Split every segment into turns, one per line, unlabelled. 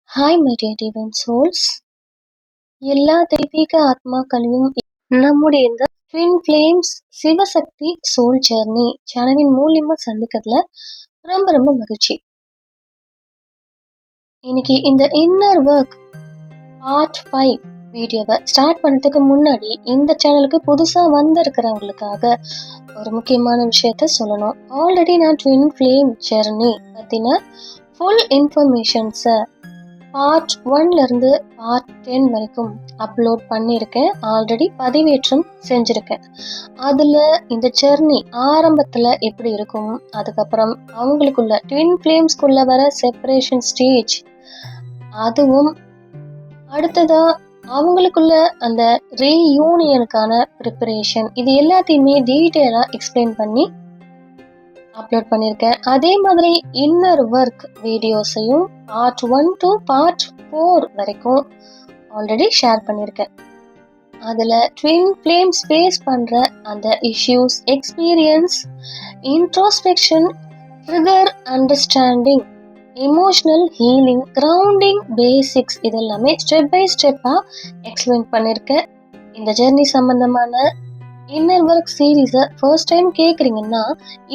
Hi my dear divine souls. எல்லா தெய்வீக ஆத்மாக்களையும் நம்முடைய இந்த twin flames Shivashakti soul journey சேனலின் மூலியமா சந்திக்கிறதுல ரொம்ப ரொம்ப மகிழ்ச்சி. இன்னைக்கு இந்த இன்னர் ஒர்க் பார்ட் 5 வீடியோவை ஸ்டார்ட் பண்ணதுக்கு முன்னாடி இந்த சேனலுக்கு புதுசா வந்திருக்கிறவங்களுக்காக ஒரு முக்கியமான விஷயத்த சொல்லணும். ஆல்ரெடி நான் ட்வின் ஃப்ளேம் ஜர்னி பத்தின ஃபுல் இன்ஃபர்மேஷன்ஸை பார்ட் 1ல இருந்து பார்ட் 10 வரைக்கும் அப்லோட் பண்ணியிருக்கேன். ஆல்ரெடி பதிவேற்றம் செஞ்சுருக்கேன். அதில் இந்த ஜெர்னி ஆரம்பத்தில் எப்படி இருக்கும், அதுக்கப்புறம் அவங்களுக்குள்ள ட்வின் ஃப்ளேம்ஸ்குள்ள வர செப்பரேஷன் ஸ்டேஜ், அதுவும் அடுத்ததா அவங்களுக்குள்ள அந்த ரீயூனியனுக்கான ப்ரிப்பரேஷன், இது எல்லாத்தையுமே டீட்டெயிலாக எக்ஸ்பிளைன் பண்ணி அப்லோட் பண்ணியிருக்கேன். அதே மாதிரி இன்னர் ஒர்க் வீடியோஸையும் பார்ட் 1 to பார்ட் 4 வரைக்கும் ஆல்ரெடி ஷேர் பண்ணியிருக்கேன். அதில் ட்வின் ஃப்ளேம்ஸ் ஃபேஸ் பண்ணுற அந்த issues, experience, introspection, trigger understanding, emotional healing, grounding basics, இதெல்லாமே ஸ்டெப் பை ஸ்டெப்பாக எக்ஸ்பிளைன் பண்ணியிருக்கேன். இந்த ஜெர்னி சம்பந்தமான இன்னர் ஒர்க் சீரீஸை ஃபர்ஸ்ட் டைம் கேட்குறீங்கன்னா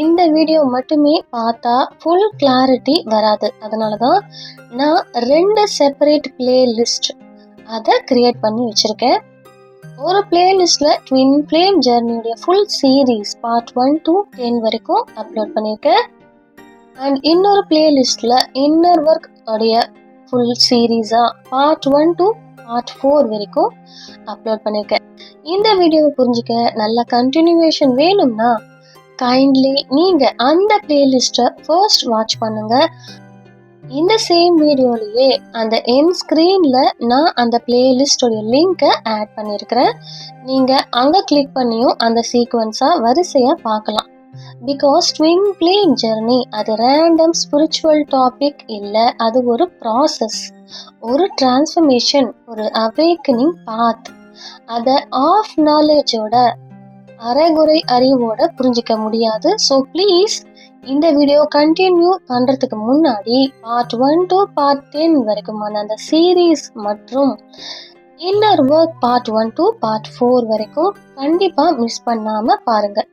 இந்த வீடியோ மட்டுமே பார்த்தா ஃபுல் கிளாரிட்டி வராது. அதனால தான் நான் 2 செப்பரேட் பிளேலிஸ்ட் அதை கிரியேட் பண்ணி வச்சுருக்கேன். ஒரு பிளேலிஸ்டில் ட்வின் ஃப்ளேம் ஜெர்னியுடைய ஃபுல் சீரீஸ் பார்ட் 1 to 10 வரைக்கும் அப்லோட் பண்ணியிருக்கேன். அண்ட் இன்னொரு பிளேலிஸ்டில் இன்னர் ஒர்க் உடைய ஃபுல் சீரீஸாக பார்ட் 1 to பார்ட் 4 வரைக்கும் அப்லோட் பண்ணியிருக்கேன். இந்த வீடியோவை புரிஞ்சுக்க நல்ல கண்டினியூவேஷன் வேணும்னா கைண்ட்லி நீங்கள் அந்த பிளேலிஸ்ட்டை ஃபர்ஸ்ட் வாட்ச் பண்ணுங்க. இந்த சேம் வீடியோலையே அந்த என் ஸ்க்ரீனில் நான் அந்த பிளேலிஸ்டோடைய லிங்கை ஆட் பண்ணியிருக்கிறேன். நீங்கள் அங்கே கிளிக் பண்ணியும் அந்த சீக்வன்ஸாக வரிசையாக பார்க்கலாம். பிகாஸ் ட்வின் ஃப்ளேம் ஜெர்னி அது ரேண்டம் ஸ்பிரிச்சுவல் டாபிக் இல்லை, அது ஒரு ப்ராசஸ், ஒரு டிரான்ஸ்ஃபர்மேஷன், ஒரு அவேக்கனிங் பாத். அதை ஆஃப் நாலேஜோட, அரைகுறை அறிவோட புரிஞ்சிக்க முடியாது. ஸோ ப்ளீஸ் இந்த வீடியோ கண்டினியூ பண்ணுறதுக்கு முன்னாடி பார்ட் 1 to பார்ட் 10 வரைக்குமான அந்த சீரீஸ் மற்றும் inner work part 1 to part 4 வரைக்கும் கண்டிப்பாக மிஸ் பண்ணாமல் பாருங்கள்.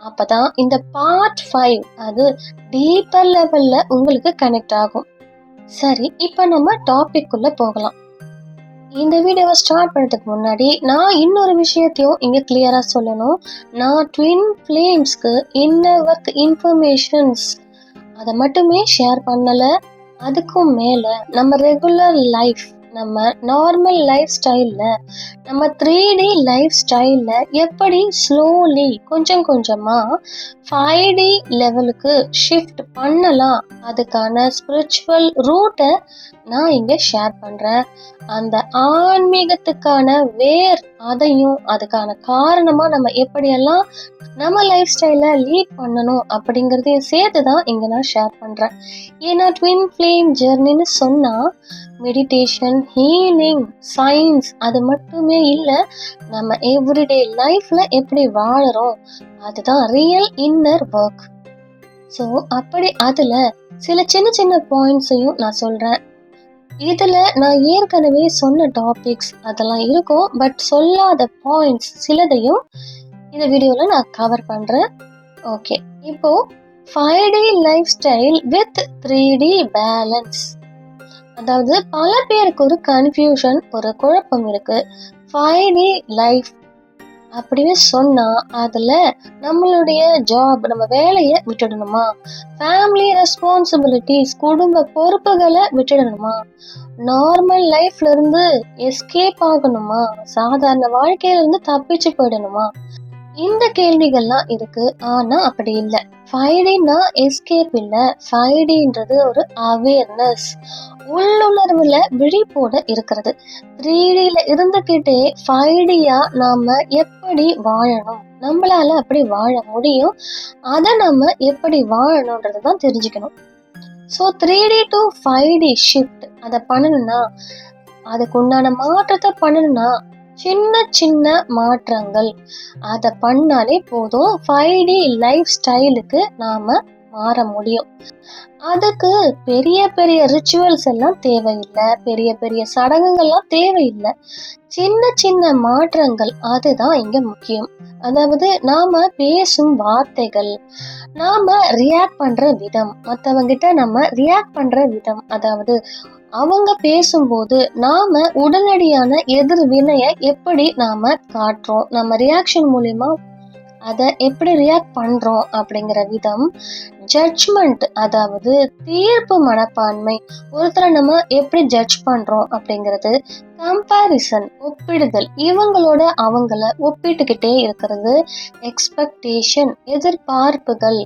அப்போதான் இந்த பார்ட் 5 அது டீப்பர் லெவலில் உங்களுக்கு கனெக்ட் ஆகும். சரி, இப்போ நம்ம டாபிக் குள்ள போகலாம். இந்த வீடியோவை ஸ்டார்ட் பண்ணுறதுக்கு முன்னாடி நான் இன்னொரு விஷயத்தையும் இங்கே கிளியராக சொல்லணும். நான் ட்வின் ஃப்ளேம்ஸ்க்கு இன்னர் ஒர்க் இன்ஃபர்மேஷன்ஸ் அதை மட்டுமே ஷேர் பண்ணலை. அதுக்கும் மேலே நம்ம ரெகுலர் லைஃப், நம்ம நார்மல் லைஃப் ஸ்டைலில், நம்ம 3D லைஃப் ஸ்டைலில் எப்படி ஸ்லோலி கொஞ்சம் கொஞ்சமாக 5D லெவலுக்கு ஷிஃப்ட் பண்ணலாம், அதுக்கான ஸ்பிரிச்சுவல் ரூட்டை நான் இங்கே ஷேர் பண்ணுறேன். அந்த ஆன்மீகத்துக்கான வேர், அதையும் அதுக்கான காரணமாக நம்ம எப்படியெல்லாம் நம்ம லைஃப் ஸ்டைலை லீட் பண்ணணும் அப்படிங்கிறதையும் சேர்த்து தான் இங்கே நான் ஷேர் பண்ணுறேன். ஏன்னா ட்வின் ஃப்ளேம் ஜெர்னின்னு சொன்னால் மெடிடேஷன், ஹீலிங், சயின்ஸ் அது மட்டுமே இல்லை, நம்ம எவ்ரிடே லைஃப்பில் எப்படி வாழறோம் அதுதான் ரியல் இன்னர் ஒர்க். ஸோ அப்படி அதில் சில சின்ன சின்ன பாயிண்ட்ஸையும் நான் சொல்கிறேன். இதில் நான் ஏற்கனவே சொன்ன டாபிக்ஸ் அதெல்லாம் இருக்கும், பட் சொல்லாத பாயிண்ட்ஸ் சிலதையும் இந்த வீடியோவில் நான் கவர் பண்ணுறேன். ஓகே, இப்போது 5D life style with 3D balance. அதாவது பல பேருக்கு ஒரு கன்ஃபியூஷன், ஒரு குழப்பம் இருக்கு. 5D லைஃப் அப்படின்னு சொன்னா அதுல நம்மளுடைய ஜாப், நம்ம வேலையை விட்டுடணுமா, ஃபேமிலி ரெஸ்பான்சிபிலிட்டிஸ், குடும்ப பொறுப்புகளை விட்டுடணுமா, நார்மல் லைஃப்ல இருந்து எஸ்கேப் ஆகணுமா, சாதாரண வாழ்க்கையில இருந்து தப்பிச்சு போயிடணுமா, இந்த கேள்விகள்லாம் இருக்கு. ஆனா அப்படி இல்லை. 5Dனா எஸ்கேப் இல்லை. 5Dன்றது ஒரு அவேர்னஸ், உள்ளுணர்வுல விழிப்போட இருக்கிறது. 3Dல இருந்துகிட்டே 5Dயா நாம எப்படி வாழணும், நம்மளால அப்படி வாழ முடியும், அதை நம்ம எப்படி வாழணும்ன்றது தான் தெரிஞ்சுக்கணும். So 3D to 5D shift அதை பண்ணணும்னா, அதுக்கு உண்டான மாற்றத்தை பண்ணணும்னா சின்ன சின்ன மாற்றங்கள் அதை பண்ணாலே போதும் 5D லைஃப் ஸ்டைலுக்கு நாம மாற முடியும். அதுக்கு பெரிய பெரிய ரிச்சுவல்ஸ் எல்லாம் தேவையில்லை, பெரிய பெரிய சடங்குகள்லாம் தேவையில்லை. சின்ன சின்ன மாற்றங்கள் அதுதான் இங்க முக்கியம். அதாவது நாம பேசும் வார்த்தைகள், நாம ரியாக்ட் பண்ற விதம், மற்றவங்கிட்ட நம்ம ரியாக்ட் பண்ற விதம், அதாவது அவங்க பேசும்போது நாம உடனடியான எதிர்வினையை எப்படி நாம காட்டுறோம், நம்ம ரியாக்ஷன் மூலியமா அதை எப்படி ரியாக்ட் பண்றோம் அப்படிங்கிற விதம், ஜட்ஜ்மெண்ட் அதாவது தீர்ப்பு மனப்பான்மை, ஒருத்தரை நம்ம எப்படி ஜட்ஜ் பண்றோம் அப்படிங்கிறது, கம்பேரிசன் ஒப்பிடுதல், இவங்களோட அவங்கள ஒப்பிட்டுக்கிட்டே இருக்கிறது, எக்ஸ்பெக்டேஷன் எதிர்பார்ப்புகள்,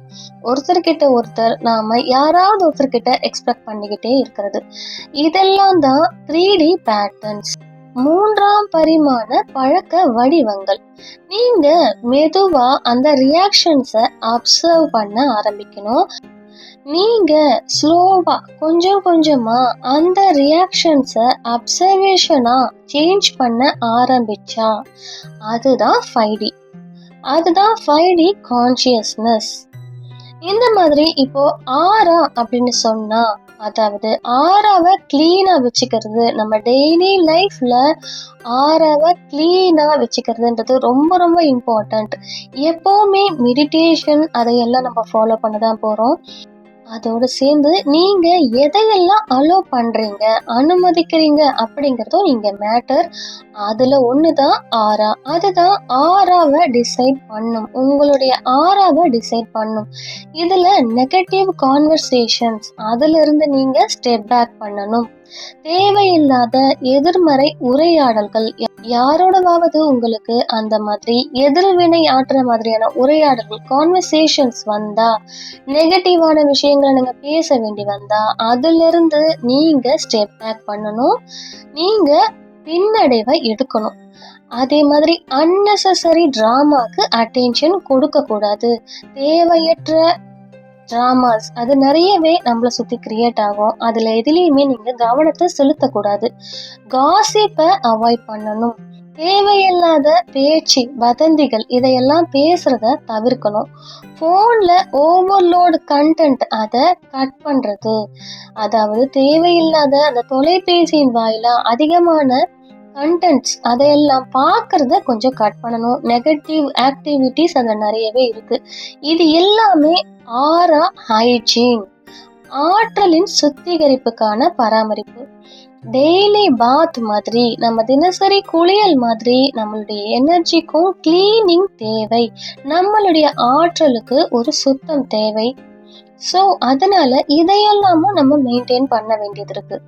ஒருத்தர்கிட்ட ஒருத்தர் நாம யாராவது ஒருத்தர்கிட்ட எக்ஸ்பெக்ட் பண்ணிக்கிட்டே இருக்கிறது. இதெல்லாம் தான் 3D பேட்டர்ன்ஸ், 3ஆம் பரிமாண பழக்க வடிவங்கள். நீங்க மெதுவா அந்த ரியாக்ஷன்ஸை அப்சர்வ் பண்ண ஆரம்பிக்கணும். நீங்க ஸ்லோவா கொஞ்சம் கொஞ்சமா அந்த ரியாக்ஷன்ஸை அப்சர்வேஷனா சேஞ்ச் பண்ண ஆரம்பிச்சா அதுதான் 5D. அதுதான் 5D கான்சியஸ்னஸ். இந்த மாதிரி இப்போ ஆரா அப்படின்னு சொன்னா, அதாவது ஆராவை கிளீனா வச்சுக்கிறது, நம்ம டெய்லி லைஃப்ல ஆராவை கிளீனா வச்சுக்கிறதுன்றது ரொம்ப ரொம்ப இம்பார்ட்டன்ட். எப்பவுமே மெடிடேஷன் அதையெல்லாம் நம்ம ஃபாலோ பண்ண தான் போறோம். அதோடு சேர்ந்து நீங்க எதையெல்லாம் அலோவ் பண்றீங்க, அனுமதிக்கிறீங்க அப்படிங்கிறதும் இங்க மேட்டர். அதுல ஒண்ணுதான் ஆரா. அதுதான் ஆராவை டிசைட் பண்ணும், உங்களுடைய ஆராவை டிசைட் பண்ணும். இதுல நெகட்டிவ் கான்வர்சேஷன்ஸ், அதுல இருந்து நீங்க ஸ்டெப் பேக் பண்ணணும். தேவையில்லாத எதிர்மறை உரையாடல்கள், யாரோடவாவது உங்களுக்கு அந்த மாதிரி எதிர்வினை ஆற்றுற மாதிரியான உரையாடல்கள், கான்வர்சேஷன்ஸ் வந்தா, நெகட்டிவான விஷயங்களை நீங்க பேச வேண்டி வந்தா, அதுல இருந்து நீங்க ஸ்டெப் பேக் பண்ணணும். நீங்க பின்னடைவை எடுக்கணும். அதே மாதிரி அன்னெசரி டிராமாக்கு அட்டென்ஷன் கொடுக்க கூடாது. தேவையற்ற டிராமாஸ் அது நிறையவே நம்மளை சுத்தி கிரியேட் ஆகும். அதுல எதுலையுமே நீங்க கவனத்தை செலுத்தக்கூடாது. காசிப்பை அவாய்ட் பண்ணணும். தேவையில்லாத பேச்சு, வதந்திகள் இதையெல்லாம் பேசுறத தவிர்க்கணும். போன்ல ஓவர்லோடு கண்டென்ட் அதை கட் பண்றது, அதாவது தேவையில்லாத அந்த தொலைபேசியின் வாயிலா அதிகமான கண்டென்ட்ஸ் அதையெல்லாம் பார்க்கறத கொஞ்சம் கட் பண்ணணும். நெகட்டிவ் ஆக்டிவிட்டிஸ் அதுல நிறையவே இருக்கு. இது எல்லாமே ஆரா ஹைஜீன், ஆற்றலின் சுத்திகரிப்புக்கான பராமரிப்பு. டெய்லி பாத் மாதிரி, நம்ம தினசரி குளியல் மாதிரி நம்மளுடைய எனர்ஜிக்கும் கிளீனிங் தேவை, நம்மளுடைய ஆற்றலுக்கு ஒரு சுத்தம் தேவை. ஸோ அதனால இதையெல்லாமும் நம்ம மெயின்டைன் பண்ண வேண்டியது இருக்கு.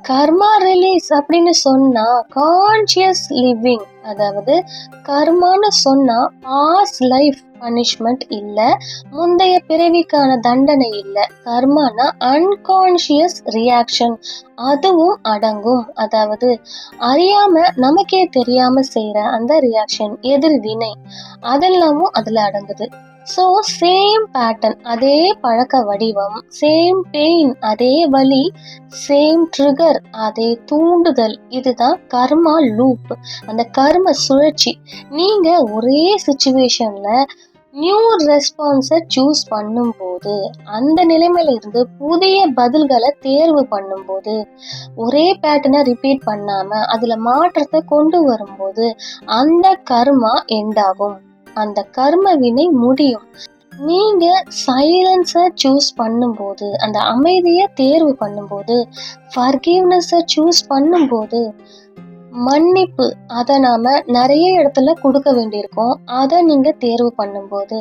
கர்மா ரிலீஸ் அப்படின்னு சொன்னா கான்சியஸ் லிவிங், அதாவது கர்மான்னு சொன்னா பாஸ் லைஃப் பனிஷ்மெண்ட் இல்ல, முந்தைய பிறவிக்கான தண்டனை இல்ல. கர்மானா அன்கான்சியஸ் ரியாக்ஷன், அதுவும் அடங்கும். அதாவது அறியாம நமக்கே தெரியாம செய்யற அந்த ரியாக்ஷன், எதிர்வினை, அதெல்லாமும் அதுல அடங்குது. ஸோ சேம் பேட்டர்ன், அதே பழக்க வடிவம், சேம் பெயின், அதே வலி, சேம் ட்ரிகர், அதே தூண்டுதல், இதுதான் கர்மா லூப், அந்த கர்ம சுழற்சி. நீங்க ஒரே சுச்சுவேஷன்ல நியூ ரெஸ்பான்ஸை சூஸ் பண்ணும்போது, அந்த நிலைமையில இருந்து புதிய பதில்களை தேர்வு பண்ணும்போது, ஒரே பேட்டர்னை ரிப்பீட் பண்ணாம அதுல மாற்றத்தை கொண்டு வரும்போது அந்த கர்மா எண்டாகும், அந்த கர்ம வினை முடியும். நீங்க சைலன்ஸை சூஸ் பண்ணும்போது, அந்த அமைதியை தேர்வு பண்ணும்போது, ஃபர்கிவ்னஸை சூஸ் பண்ணும்போது, மன்னிப்பு அதை நாம நிறைய இடத்துல கொடுக்க வேண்டியிருக்கோம், அதை நீங்க தேர்வு பண்ணும்போது,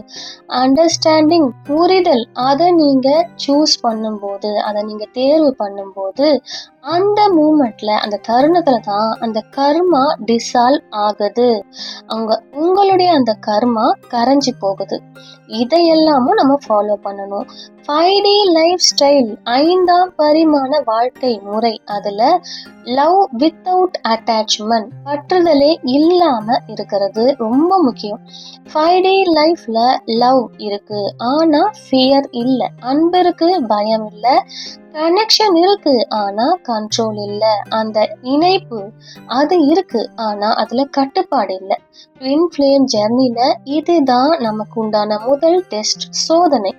அண்டர்ஸ்டாண்டிங் புரிதல் அதை நீங்க சூஸ் பண்ணும்போது, அதை நீங்க தேர்வு பண்ணும்போது, அந்த மூமெண்ட்ல, அந்த தருணத்துல தான் அந்த கர்மா டிசால்வ் ஆகுது, உங்களுடைய அந்த கர்மா கரைஞ்சி போகுது. இதையெல்லாமும் நம்ம ஃபாலோ பண்ணணும். 5D லைஃப் ஸ்டைல், 5ஆம் பரிமாண வாழ்க்கை முறை, அதுல லவ் வித்தவுட் அட்டாச்மெண்ட், பற்றுதலே இல்லாம இருக்கிறது ரொம்ப முக்கியம். 5D லைஃப்ல லவ் இருக்கு, ஆனா ஃபியர் இல்ல. அன்பு இருக்கு, பயம் இல்ல. கனெக்ஷன் இருக்கு, ஆனா கண்ட்ரோல் இல்ல. அந்த இணைப்பு அது இருக்கு, ஆனா அதுல கட்டுப்பாடு இல்ல. ட்வின் ஃப்ளேம் ஜெர்னில இதுதான் நமக்கு உண்டான முதல் டெஸ்ட், சோதனை.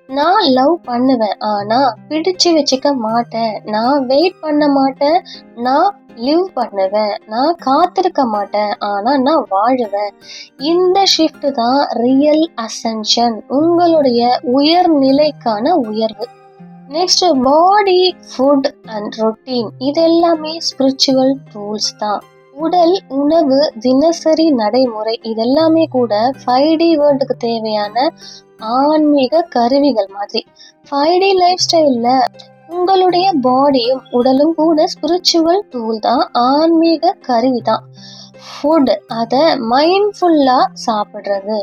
நான் லவ் பண்ணுவேன், ஆனா பிடிச்சு வச்சுக்க மாட்டேன். நான் வெயிட் பண்ண மாட்டேன், நான் லிவ் பண்ணுவேன். நான் காத்திருக்க மாட்டேன், ஆனா நான் வாழுவேன். இந்த ஷிஃப்ட் தான் ரியல் அசென்ஷன், உங்களுடைய உயர்நிலைக்கான உயர்வு. Next, body, food and routine, இது எல்லாமே ஸ்பிரிச்சுவல் டூல்ஸ் தான். உடல், உணவு, தினசரி நடைமுறை, இதெல்லாமே கூட 5D வேர்ல்டுக்கு தேவையான ஆன்மீக கருவிகள் மாதிரி. 5D லைஃப் ஸ்டைல்ல உங்களுடைய பாடியும் உடலும் கூட ஸ்பிரிச்சுவல் டூல் தான், ஆன்மீக கருவி தான். ஃபுட், அதை மைண்ட்ஃபுல்லா சாப்பிடுறது,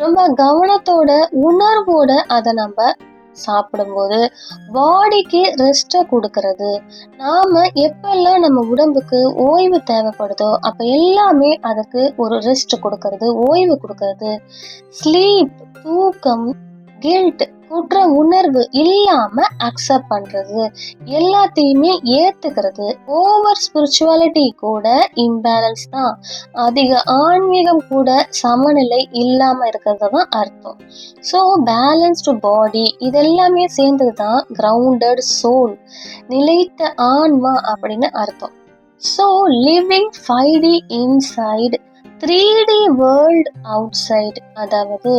ரொம்ப கவனத்தோட உணர்வோட அதை நம்ம சாப்பிடும்போது பாடிக்கு ரெஸ்ட்டை கொடுக்கறது. நாம எப்பெல்லாம் நம்ம உடம்புக்கு ஓய்வு தேவைப்படுதோ அப்ப எல்லாமே அதுக்கு ஒரு ரெஸ்ட் கொடுக்கறது, ஓய்வு கொடுக்கறது. ஸ்லீப், தூக்கம், கில்ட், குற்ற உணர்வு இல்லாம அக்செப்ட் பண்றது, எல்லாத்தையுமே ஏத்துக்கிறது. ஓவர் ஸ்பிரிச்சுவாலிட்டி கூட இம்பேலன்ஸ் தான், அதிக ஆன்மீகம் கூட சமநிலை இல்லாம இருக்கிறது தான் அர்த்தம். ஸோ பேலன்ஸ்டு பாடி, இதெல்லாமே சேர்ந்தது தான் கிரவுண்டட் சோல், நிலைத்த ஆன்மா அப்படின்னு அர்த்தம். So living 5D inside, 3D world out side, அதாவது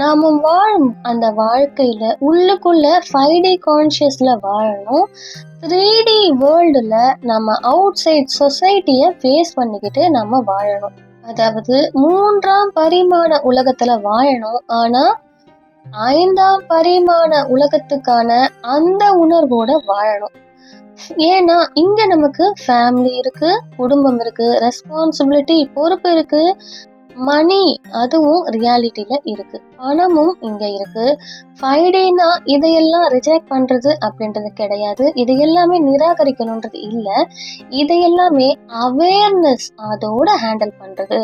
நாம வாழும் அந்த வாழ்க்கையில உள்ளுக்குள்ள 5D கான்சியஸ்ல வாழணும், 3D வேர்ல்டுல நம்ம அவுட் சைட் சொசைட்டிய ஃபேஸ் பண்ணிக்கிட்டு நம்ம வாழணும். அதாவது 3ஆம் பரிமாண உலகத்துல வாழணும், ஆனா 5ஆம் பரிமாண உலகத்துக்கான அந்த உணர்வோட வாழணும். ஏன்னா இங்க நமக்கு ஃபேமிலி இருக்கு, குடும்பம் இருக்கு, ரெஸ்பான்சிபிலிட்டி, பொறுப்பு இருக்கு, மணி அதுவும் ரியாலிட்டியில இருக்கு, பணமும் இங்க இருக்கு. 5Dனா இதையெல்லாம் ரிஜெக்ட் பண்றது அப்படின்றது கிடையாது, இது எல்லாமே நிராகரிக்கணும்ன்றது இல்ல, இதையெல்லாமே அவேர்னஸ் அதோட ஹேண்டில் பண்றது,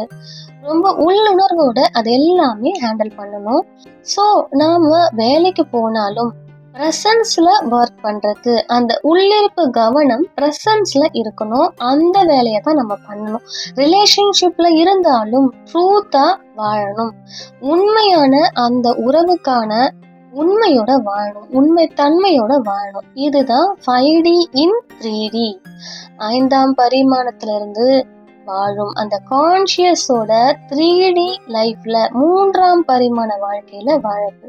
ரொம்ப உள்ளுணர்வோட அது எல்லாமே ஹேண்டில் பண்ணணும். ஸோ நாம வேலைக்கு போனாலும் ப்ரெசன்ஸ்ல ஒர்க் பண்றது, அந்த உள்ளிருப்பு கவனம் ப்ரெசன்ஸ்ல இருக்கணும், அந்த வேலையை தான் நம்ம பண்ணணும். ரிலேஷன்ஷிப்ல இருந்தாலும் ட்ரூத்தா வாழணும், உண்மையான அந்த உறவுக்கான உண்மையோட வாழணும், உண்மை தன்மையோட வாழணும். இதுதான் 5D இன் 3D, 5ஆம் பரிமாணத்துல இருந்து வாழும் அந்த கான்சியஸோட 3D லைஃப்ல 3ஆம் பரிமாண வாழ்க்கையில வாழுது.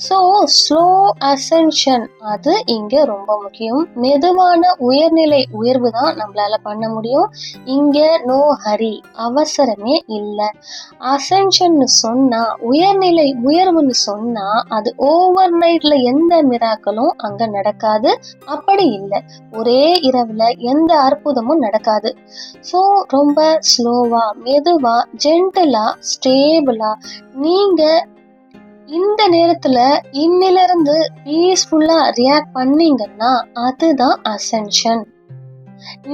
ஸோ ஸ்லோ அசென்ஷன், அது இங்க ரொம்ப முக்கியம். மெதுவான உயர்நிலை உயர்வு தான் நம்மளால பண்ண முடியும். இங்க நோ ஹரி, அவசரமே இல்லை. அசென்ஷன் சொன்னா, உயர்நிலை உயர்வுன்னு சொன்னா அது ஓவர் நைட்ல எந்த மிராக்களும் அங்க நடக்காது, அப்படி இல்லை. ஒரே இரவுல எந்த அற்புதமும் நடக்காது. ஸோ ரொம்ப ஸ்லோவா, மெதுவா, ஜென்டிலா, ஸ்டேபிளா நீங்க இந்த நேரத்துல இன்னிலிருந்து பீஸ்ஃபுல்லா ரியாக்ட் பண்ணீங்கன்னா அதுதான் அசென்ஷன்.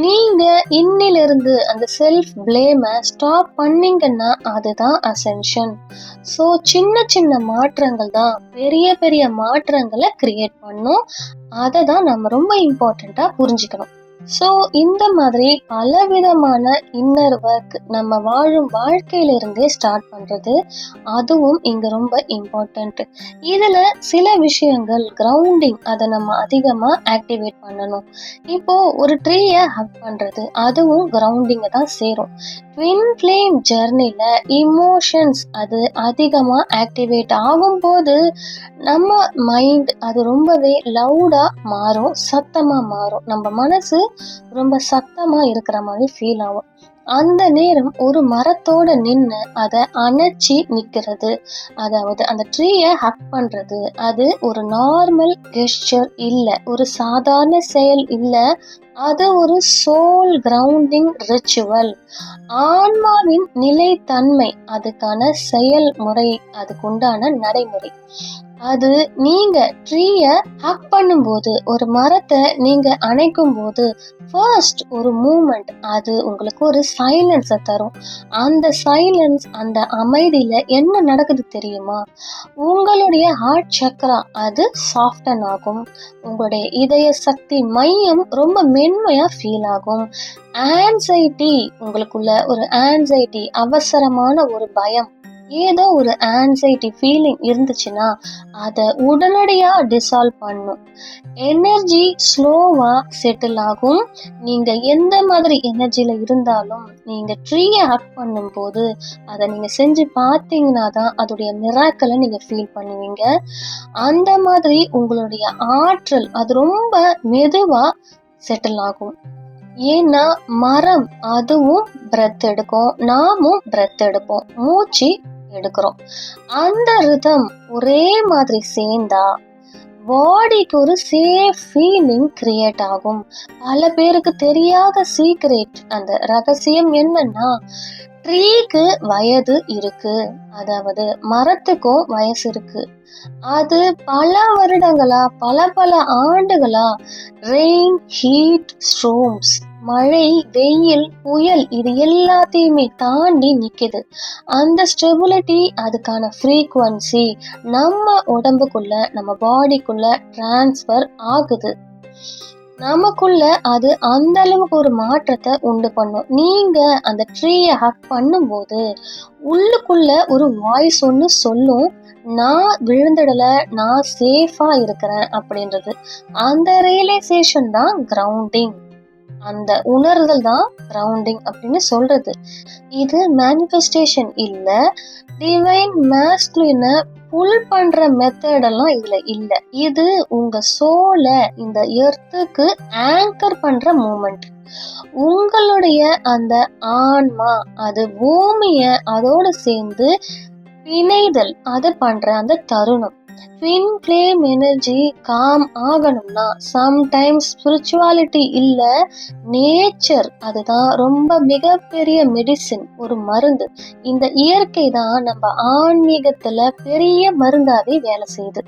நீங்க இன்னிலிருந்து அந்த செல்ஃப் பிளேமை ஸ்டாப் பண்ணீங்கன்னா அதுதான் அசென்ஷன். ஸோ சின்ன சின்ன மாற்றங்கள் தான் பெரிய பெரிய மாற்றங்களை கிரியேட் பண்ணும், அதை தான் நம்ம ரொம்ப இம்பார்ட்டண்டா புரிஞ்சுக்கணும். ஸோ இந்த மாதிரி பலவிதமான இன்னர் ஒர்க் நம்ம வாழும் வாழ்க்கையில இருந்தே ஸ்டார்ட் பண்றது, அதுவும் இங்க ரொம்ப இம்பார்ட்டன்ட். இதுல சில விஷயங்கள் கிரவுண்டிங், அதை நம்ம அதிகமா ஆக்டிவேட் பண்ணணும். இப்போ ஒரு ட்ரீயை ஹக் பண்றது, அதுவும் கிரவுண்டிங்கை தான் சேரும். ட்வின் ஃப்ளேம் ஜெர்னில இமோஷன்ஸ் அது அதிகமா ஆக்டிவேட் ஆகும்போது நம்ம மைண்ட் அது ரொம்பவே லவுடா மாறும், சத்தமா மாறும், நம்ம மனசு ரொம்ப சத்தமா இருக்கிற மாதிரி ஃபீல் ஆகும். அந்த நேரம் ஒரு மரத்தோட நின்று அதை அணைச்சி நிக்கிறது, அதாவது அந்த ட்ரீயை ஹக் பண்றது, அது ஒரு நார்மல் கெஸ்டர் இல்லை, ஒரு சாதாரண செயல் இல்லை, அது ஒரு சோல் கிரவுண்டிங் ரிச்சுவல். ஆன்மாவின் நிலைத்தன்மை, அதுக்கான செயல்முறை, அதுக்குண்டான நடைமுறை. அது நீங்க ட்ரீய ஹக் பண்ணும்போது, ஒரு மரத்தை நீங்க அணைக்கும் போது ஃபர்ஸ்ட் ஒரு மூமெண்ட், அது உங்களுக்கு ஒரு சைலன்ஸை தரும். அந்த சைலன்ஸ், அந்த அமைதியில என்ன நடக்குது தெரியுமா? உங்களுடைய ஹார்ட் சக்ரா அது சாஃப்டன் ஆகும், உங்களுடைய இதய சக்தி மையம் ரொம்ப மென்மையா ஃபீல் ஆகும். ஆன்சைட்டி, உங்களுக்குள்ள ஒரு ஆன்சைட்டி, அவசரமான ஒரு பயம், ஏதோ ஒரு ஆன்சைட்டி ஃபீலிங் இருந்துச்சுன்னா அதை உடனடியா டிசால்வ் பண்ணும். எனர்ஜி ஸ்லோவா செட்டில் ஆகும். நீங்க எந்த மாதிரி எனர்ஜில இருந்தாலும் நீங்க ட்ரீயை ஹக் பண்ணும் போது அதை நீங்க செஞ்சு பார்த்தீங்கன்னா தான் அதோடைய மிராக்களை நீங்க ஃபீல் பண்ணுவீங்க. அந்த மாதிரி உங்களுடைய ஆற்றல் அது ரொம்ப மெதுவா செட்டில் ஆகும். ஏன்னா மரம் அதுவும் பிரெத் எடுக்கும், நாமும் பிரெத் எடுப்போம், மூச்சு எடுக்கிறோம். அந்த ரிதம் ஒரே மாதிரி சேர்ந்தா பாடிக்கு ஒரு சேஃப் ஃபீலிங் கிரியேட் ஆகும். பல பேருக்கு தெரியாத சீக்ரெட், அந்த ரகசியம் என்னன்னா, ட்ரீக்கு வயது இருக்கு, அதாவது மரத்துக்கும் வயசு இருக்கு. அது பல வருடங்களா, பல பல ஆண்டுகளா ரெயின், ஹீட், ஸ்ட்ரோம்ஸ், மழை, வெயில், புயல் இது எல்லாத்தையுமே தாண்டி நிக்குது. அந்த ஸ்டெபிலிட்டி, அதுக்கான ஃப்ரீக்வன்சி நம்ம உடம்புக்குள்ள, நம்ம பாடிக்குள்ள டிரான்ஸ்ஃபர் ஆகுது. நமக்குள்ள அது அந்த அளவுக்கு ஒரு மாற்றத்தை உண்டு பண்ணும். நீங்க அந்த ட்ரீயை ஹக் பண்ணும்போது உள்ளுக்குள்ள ஒரு வாய்ஸ் ஒன்று சொல்லும், நான் விழுந்துடல, நான் சேஃபா இருக்கிறேன் அப்படின்றது. அந்த ரியலைசேஷன் தான் கிரவுண்டிங். அந்த உணர்தல் தான் கிரவுண்டிங் அப்படின்னு சொல்றது. இது மேனிஃபெஸ்டேஷன் இல்ல, டிவைன் மாஸ்குலின புல் பண்ற மெத்தடெல்லாம் இதுல இல்ல. இது உங்க சோல இந்த எர்த்துக்கு ஆங்கர் பண்ற மூமெண்ட். உங்களுடைய அந்த ஆன்மா அது பூமிய அதோட சேர்ந்து பிணைதல் அது பண்ற அந்த தருணம். ட்வின் ஃப்ளேம் எனர்ஜி காம் ஆகணும்னா சம்டைம்ஸ் ஸ்பிரிச்சுவாலிட்டி இல்ல, நேச்சர் அதுதான் ரொம்ப மிகப்பெரிய மெடிசின், ஒரு மருந்து. இந்த இயற்கை தான் நம்ம ஆன்மீகத்துல பெரிய மருந்தாவே வேலை செய்யுது.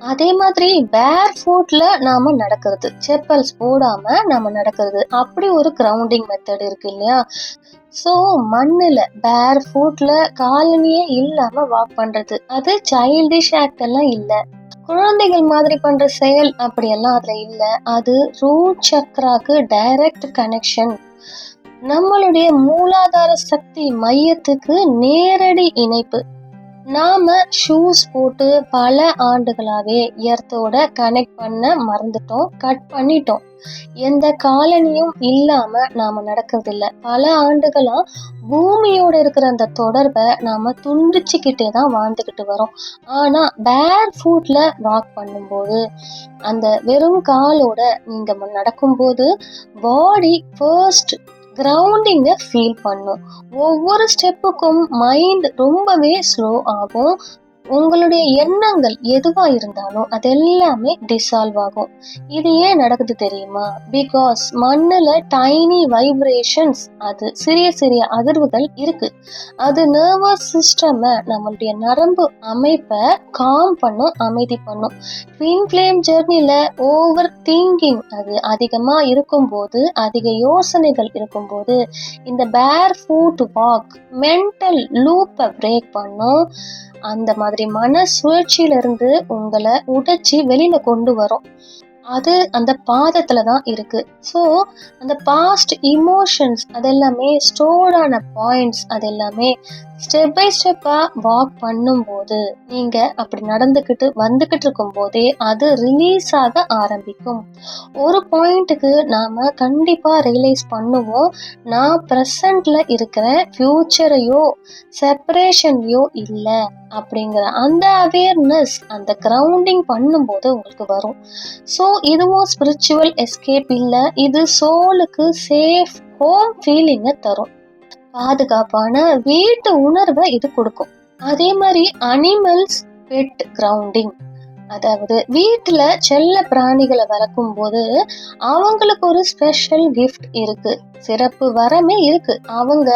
அதே மாதிரி பேர் ஃபுட்ல நாம நடக்கிறது, செப்பல்ஸ் போடாம நாம நடக்கிறது, அப்படி ஒரு கிரவுண்டிங் மெத்தட் இருக்கு இல்லையா? ஸோ மண்ணுல பேர் ஃபுட்ல காலனியே இல்லாம வாக் பண்றது, அது சைல்டிஷ் ஆக்ட் எல்லாம் இல்ல, குழந்தைகள் மாதிரி பண்ற செயல் அப்படியெல்லாம் அதுல இல்ல. அது ரூட் சக்ராக்கு டைரக்ட் கனெக்ஷன், நம்மளுடைய மூலாதார சக்தி மையத்துக்கு நேரடி இணைப்பு. நாம ஷூஸ் போட்டு பல ஆண்டுகளாவே எர்த்தோட கனெக்ட் பண்ண மறந்துட்டோம், கட் பண்ணிட்டோம். எந்த காலனியும் இல்லாம நாம நடக்கிறது இல்ல. பல ஆண்டுகளா பூமியோட இருக்கிற அந்த தொடர்பை நாம துண்டிச்சுக்கிட்டே தான் வாழ்ந்துகிட்டு வரோம். ஆனா பேர் ஃபுட்ல வாக் பண்ணும்போது, அந்த வெறும் காலோட நீங்க நடக்கும்போது பாடி ஃபர்ஸ்ட் கிரவுண்டிங்க ஃபீல் பண்ணும். ஒவ்வொரு ஸ்டெப்புக்கும் மைண்ட் ரொம்பவே ஸ்லோ ஆகும். உங்களுடைய எண்ணங்கள் எதுவா இருந்தாலும் அது எல்லாமே டிசால்வ் ஆகும். இது ஏன் நடக்குது தெரியுமா? பிகாஸ் மண்ணுல டைனி வைப்ரேஷன்ஸ், அது சிறிய சிறிய அதிர்வுகள் இருக்கு. அது நர்வஸ் சிஸ்டம், நம்மளுடைய நரம்பு அமைப்பை காம் பண்ணும், அமைதி பண்ணும். ட்வின் ஃப்ளேம் ஜெர்னில ஓவர் திங்கிங் அது அதிகமா இருக்கும்போது, அதிக யோசனைகள் இருக்கும்போது, இந்த பேர் ஃபுட் வாக் மென்டல் லூப்பை பிரேக் பண்ணும். அந்த மாதிரி மன சுழற்சியில இருந்து உங்களை உடைச்சி வெளியில கொண்டு வரும். அது அந்த பாதத்துல தான் இருக்கு. ஸோ அந்த பாஸ்ட் இமோஷன்ஸ் அதெல்லாமே ஸ்டோர்டான பாயிண்ட்ஸ், அது எல்லாமே ஸ்டெப் பை ஸ்டெப்பா வாக் பண்ணும்போது, நீங்க அப்படி நடந்துக்கிட்டு வந்துகிட்டு இருக்கும் போதே அது ரிலீஸ் ஆக ஆரம்பிக்கும். ஒரு பாயிண்ட்டுக்கு நாம கண்டிப்பா ரியலைஸ் பண்ணுவோம், நான் ப்ரெசன்ட்ல இருக்கிறேன், ஃபியூச்சரையோ செப்பரேஷன்லையோ இல்லை அப்படிங்கிற அந்த அவேர்னஸ் அந்த கிரவுண்டிங் பண்ணும்போது உங்களுக்கு வரும். ஸோ இதுவும் ஸ்பிரிச்சுவல் எஸ்கேப் இல்லை, இது சோலுக்கு சேஃப் ஹோம் ஃபீலிங்கை தரும், பாதுகாப்பான வீட்டு உணர்வை இது கொடுக்கும். அதே மாதிரி அனிமல்ஸ் பெட் கிரவுண்டிங், அதாவது வீட்டுல செல்ல பிராணிகளை வளர்க்கும் போது அவங்களுக்கு ஒரு ஸ்பெஷல் கிஃப்ட் இருக்கு, சிறப்பு வரமே இருக்கு. அவங்க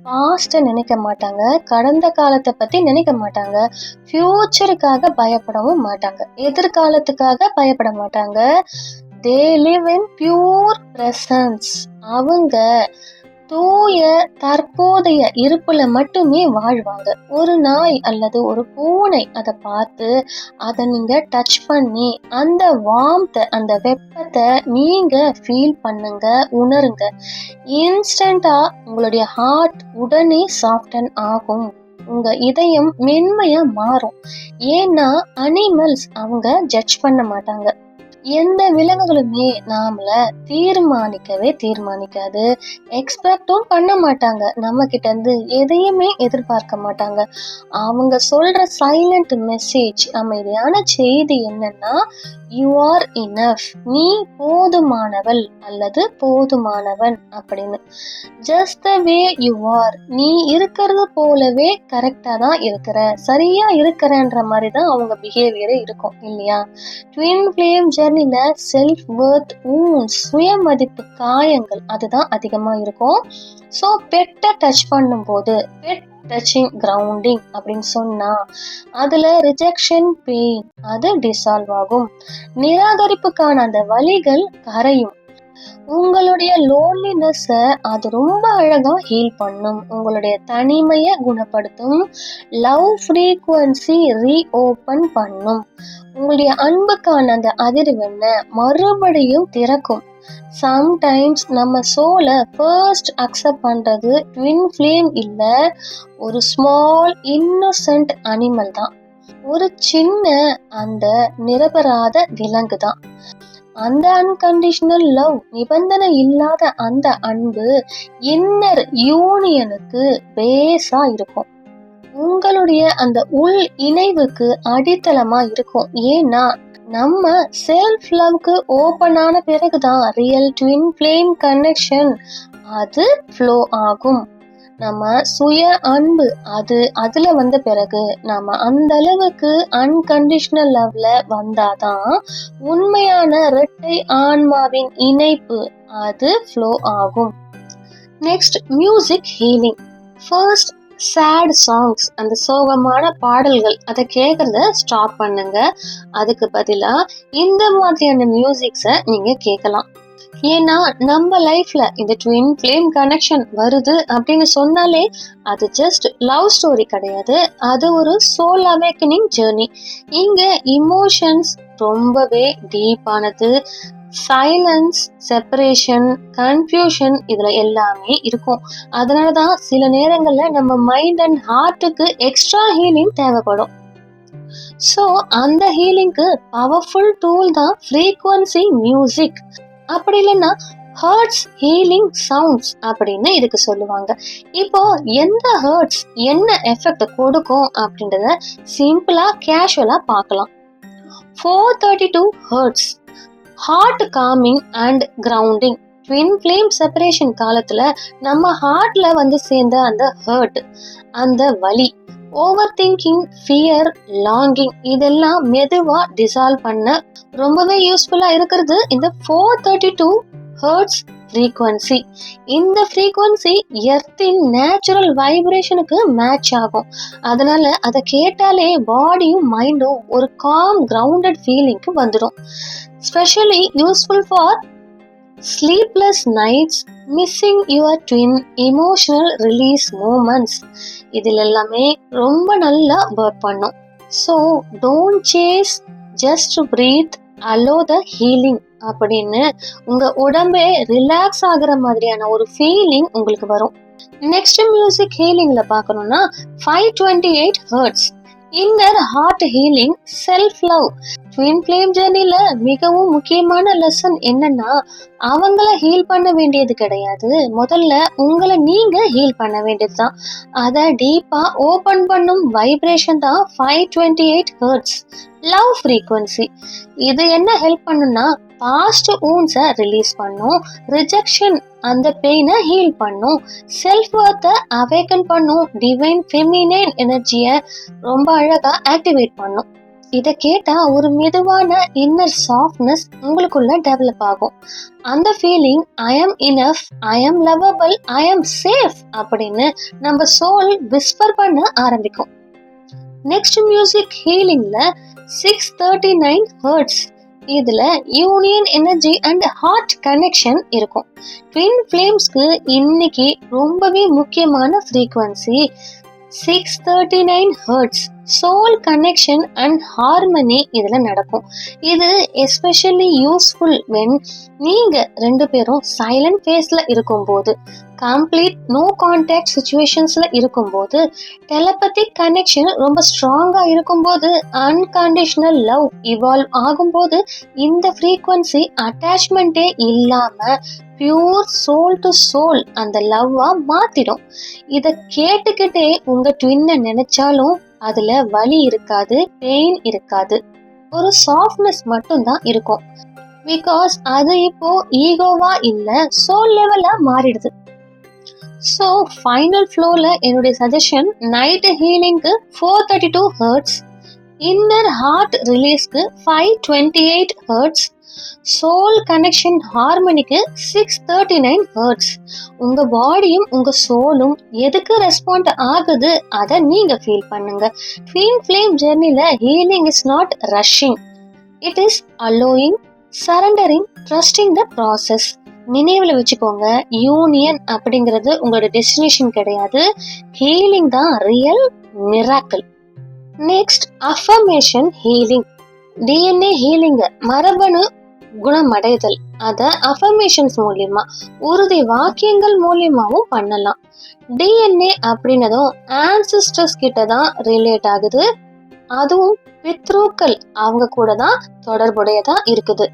பாஸ்ட நினைக்க மாட்டாங்க, கடந்த காலத்தை பத்தி நினைக்க மாட்டாங்க, ஃபியூச்சருக்காக பயப்படவும் மாட்டாங்க, எதிர்காலத்துக்காக பயப்பட மாட்டாங்க. They live in pure presence. அவங்க தூய தற்போதைய இருப்புல மட்டுமே வாழ்வாங்க. ஒரு நாய் அல்லது ஒரு பூனை அதை பார்த்து அதை நீங்க டச் பண்ணி அந்த வார்ம்த், அந்த வெப்பத்தை நீங்க ஃபீல் பண்ணுங்க, உணருங்க. இன்ஸ்டன்டா உங்களுடைய ஹார்ட் உடனே சாஃப்டன் ஆகும். உங்க இதயம் மென்மையா மாறும். ஏன்னா அனிமல்ஸ் அவங்க ஜட்ஜ் பண்ண மாட்டாங்க. எந்த விலங்குகளுமே நாமள தீர்மானிக்காது, எக்ஸ்பெக்டும் பண்ண மாட்டாங்க. நம்ம கிட்ட இருந்து எதையுமே எதிர்பார்க்க மாட்டாங்க. அவங்க சொல்ற சைலண்ட் மெசேஜ், அமைதியான செய்தி என்னன்னா, யூ ஆர் இனஃப், நீ போதுமானவள் அல்லது போதுமானவன் அப்படின்னு. Just the way you are, நீ இருக்கிறது போலவே கரெக்டா தான் இருக்கிற, சரியா இருக்கிறன்ற மாதிரி தான் அவங்க பிஹேவியரே இருக்கும் இல்லையா? ட்வின் ஃப்ளேம் ஜெர்னில செல்ஃப் வர்த் சுய மதிப்பு காயங்கள் அதுதான் அதிகமா இருக்கும். ஸோ பெட்டை டச் பண்ணும்போது, பெட் டச்சிங் கிரவுண்டிங் அப்படின்னு சொன்னா அதுல ரிஜெக்ஷன் பெயின் அது டிசால்வ் ஆகும். நிராகரிப்புக்கான அந்த வலிகள் கரையும். உங்களுடைய லோன்லினஸ் அது ரொம்ப அழகா ஹீல் பண்ணும். உங்களுடைய தனிமையை குணப்படுத்தும். லவ் ஃப்ரீக்வன்சி ரீஓபன் பண்ணும். உங்களுடைய அன்புக்கான அந்த அதிர்வெண்ணை மறுபடியும் திறக்கும். சம்டைம்ஸ் நம்ம சோலை ஃபர்ஸ்ட் அக்செப்ட் பண்றது ட்வின் ஃப்ளேம் இல்ல, ஒரு ஸ்மால் இன்னோசென்ட் அனிமல் தான். ஒரு சின்ன அந்த நிரபராத விலங்கு தான். அந்த அன்கண்டிஷனல் லவ், நிபந்தனை இல்லாத அந்த அன்பு இன்னர் யூனியனுக்கு பேஸா இருக்கும். உங்களுடைய அந்த உள் இணைவுக்கு அடித்தளமா இருக்கும். ஏன்னா நம்ம செல்ஃப் லவ்க்கு ஓபன் ஆன பிறகுதான் ரியல் ட்வின் ஃப்ளேம் கனெக்ஷன் அது ஃப்ளோ ஆகும். நம்ம சுய அன்பு அதுல வந்த பிறகு நம்ம அந்த அளவுக்கு அன்கண்டிஷனல் லவ்ல வந்தாதான் உண்மையான இரட்டை ஆன்மாவின் இணைப்பு அது ஃப்ளோ ஆகும். Next, music healing. First, chat songs, அந்த சோகமான பாடல்கள் அதை கேட்கறத ஸ்டாப் பண்ணுங்க. அதுக்கு பதிலா இந்த மாதிரியான மியூசிக்ஸை நீங்க கேட்கலாம். ஏன்னா நம்ம லைஃப்ல இந்த ட்வின் ஃப்ளேம் கனெக்ஷன் வருது அப்படின்னு சொன்னாலே அது ஜஸ்ட் லவ் ஸ்டோரி கிடையாது, அது ஒரு சோல் அவேக்கனிங் ஜேர்னி. இங்க இமோஷன்ஸ் ரொம்பவே டீப்பானது. சைலன்ஸ், செப்பரேஷன், கன்ஃபியூஷன் இதுல எல்லாமே இருக்கும். அதனாலதான் சில நேரங்கள்ல நம்ம மைண்ட் அண்ட் ஹார்ட்டுக்கு எக்ஸ்ட்ரா ஹீலிங் தேவைப்படும். ஸோ அந்த ஹீலிங்க்கு பவர்ஃபுல் டூல் தான் ஃப்ரீக்வன்சி மியூசிக். அப்படி இல்லைன்னா ஹர்ட்ஸ் ஹீலிங் சவுண்ட்ஸ் அப்படின்னு இதுக்கு சொல்லுவாங்க. இப்போ எந்த ஹர்ட்ஸ் என்ன எஃபெக்ட் கொடுக்கும் அப்படின்றத சிம்பிளா கேஷுவலா பார்க்கலாம். 432 hertz, heart calming and grounding. Twin flame separation காலத்துல நம்ம ஹார்ட்ல வந்து சேர்ந்த அந்த ஹர்ட், அந்த வலி, ஓவர் திங்கிங், ஃபியர், லாங்கிங் இதெல்லாம் மெதுவா டிசால்வ் பண்ண ரொம்பவே யூஸ்ஃபுல்லா இருக்கிறது இந்த 432 ஹெர்ட்ஸ் ஃப்ரீக்வன்சி. இந்த ஃப்ரீக்வன்சி எர்த்தின் நேச்சுரல் வைப்ரேஷனுக்கு மேட்ச் ஆகும். அதனால அதை கேட்டாலே பாடியும் மைண்டும் ஒரு காம் கிரவுண்டட் ஃபீலிங்க்கு வந்துடும். Specially useful for sleepless nights, missing your twin, emotional release moments இதில் எல்லாமே ரொம்ப நல்லா ஒர்க் பண்ணும். So don't chase, just breathe, allow the healing அப்படின்னு உங்க உடம்பே ரிலாக்ஸ் ஆகுற மாதிரியான ஒரு ஃபீலிங் உங்களுக்கு வரும். நெக்ஸ்ட் மியூசிக் ஹீலிங்ல பார்க்கணும்னா 528 hertz, inner heart healing, self love. Twin flame ஜர்னில மிகவும் முக்கியமான லெசன் என்னன்னா, அவங்கள ஹீல் பண்ண வேண்டியது கிடையாது, முதல்ல உங்களை நீங்க ஹீல் பண்ண வேண்டியதுதான். அதை டீப்பா ஓபன் பண்ணும் வைப்ரேஷன் தான் 528 ஹெர்ட்ஸ் லவ் ஃப்ரீக்வன்சி. இது என்ன ஹெல்ப் பண்ணுன்னா, பாஸ்ட் ஊன்ஸை ரிலீஸ் பண்ணும், ரிஜெக்ஷன் அந்த பெயினை ஹீல் பண்ணும், செல்ஃப் வர்த்தை அவேக்கன் பண்ணும், டிவைன் ஃபெமினைன் எனர்ஜியை ரொம்ப அழகா ஆக்டிவேட் பண்ணும். இதை கேட்டா ஒரு மெதுவான இன்னர் சாஃப்ட்னஸ் உங்களுக்குள்ள டெவலப் ஆகும். அந்த ஃபீலிங், ஐ ஆம் இனஃப், ஐ ஆம் லவபிள், ஐ ஆம் சேஃப் அப்படின்னு நம்ம சோல் விஸ்பர் பண்ண ஆரம்பிக்கும். நெக்ஸ்ட் மியூசிக் ஹீலிங்ல 639 ஹெர்ட்ஸ், இதுல union energy and heart connection இருக்கும். ட்வின் ஃப்ளேம்ஸ்க்கு இன்னைக்கு ரொம்பவே முக்கியமான frequency 639 hertz. Soul connection and harmony இதுல நடக்கும். இது எஸ்பெஷலி யூஸ்ஃபுல் வென் நீங்க ரெண்டு பேரும் சைலண்ட் ஃபேஸ்ல இருக்கும்போது, கம்ப்ளீட் நோ கான்டாக்ட் சுச்சுவேஷன்ஸ்ல இருக்கும்போது, டெலபதிக் கனெக்ஷன் ரொம்ப ஸ்ட்ராங்கா இருக்கும்போது, அன்கண்டிஷனல் லவ் இவால்வ் ஆகும்போது, இந்த ஃப்ரீக்வன்சி அட்டாச்மெண்ட்டே இல்லாம பியூர் சோல் டு சோல் அந்த லவ்வா மாத்திடும். இத கேட்டுக்கிட்டே உங்க ட்வின்னை நினைச்சாலும் அதுல வலி இருக்காது, பெயின் இருக்காது, ஒரு சாஃப்ட்னஸ் மட்டும் தான் இருக்கும். பிகாஸ் அது இப்போ ஈகோவா இல்ல, சோல் லெவலா மாறிடுது. ஸோ ஃபைனல் ஃப்ளோல என்னுடைய சஜஷன், நைட் ஹீலிங்க்கு 432 ஹெர்ட்ஸ், இன்னர் ஹார்ட் ரிலீஸ்க்கு 528 ஹெர்ட்ஸ், சோல் கனெக்ஷன் ஹார்மனிக்கு 639 ஹெர்ட்ஸ். உங்க பாடியும் உங்க சோலும் எதுக்கு ரெஸ்பாண்ட் ஆகுது அதை நீங்க ஃபீல் பண்ணுங்க. ட்வின் ஃப்ளேம் ஜெர்னில healing is not rushing, it is allowing, surrendering, trusting the process. நினைவுல வச்சுக்கோங்க, யூனியன் அப்படிங்கிறது உங்களோட டெஸ்டினேஷன் கிடையாது, ஹீலிங் தான் real miracle. Next, affirmation healing. DNA healing, மரபணு குணமடைதல், அத அஃபர்மேஷன்ஸ் மூலியமா, உறுதி வாக்கியங்கள் மூலியமாவும் பண்ணலாம். டிஎன்ஏ அப்படின்னதும் ஆன்சிஸ்டர்ஸ் கிட்ட தான் ரிலேட் ஆகுது, அதுவும் பித்ருக்கள் அவங்க கூட தான் தொடர்புடையதா இருக்குது.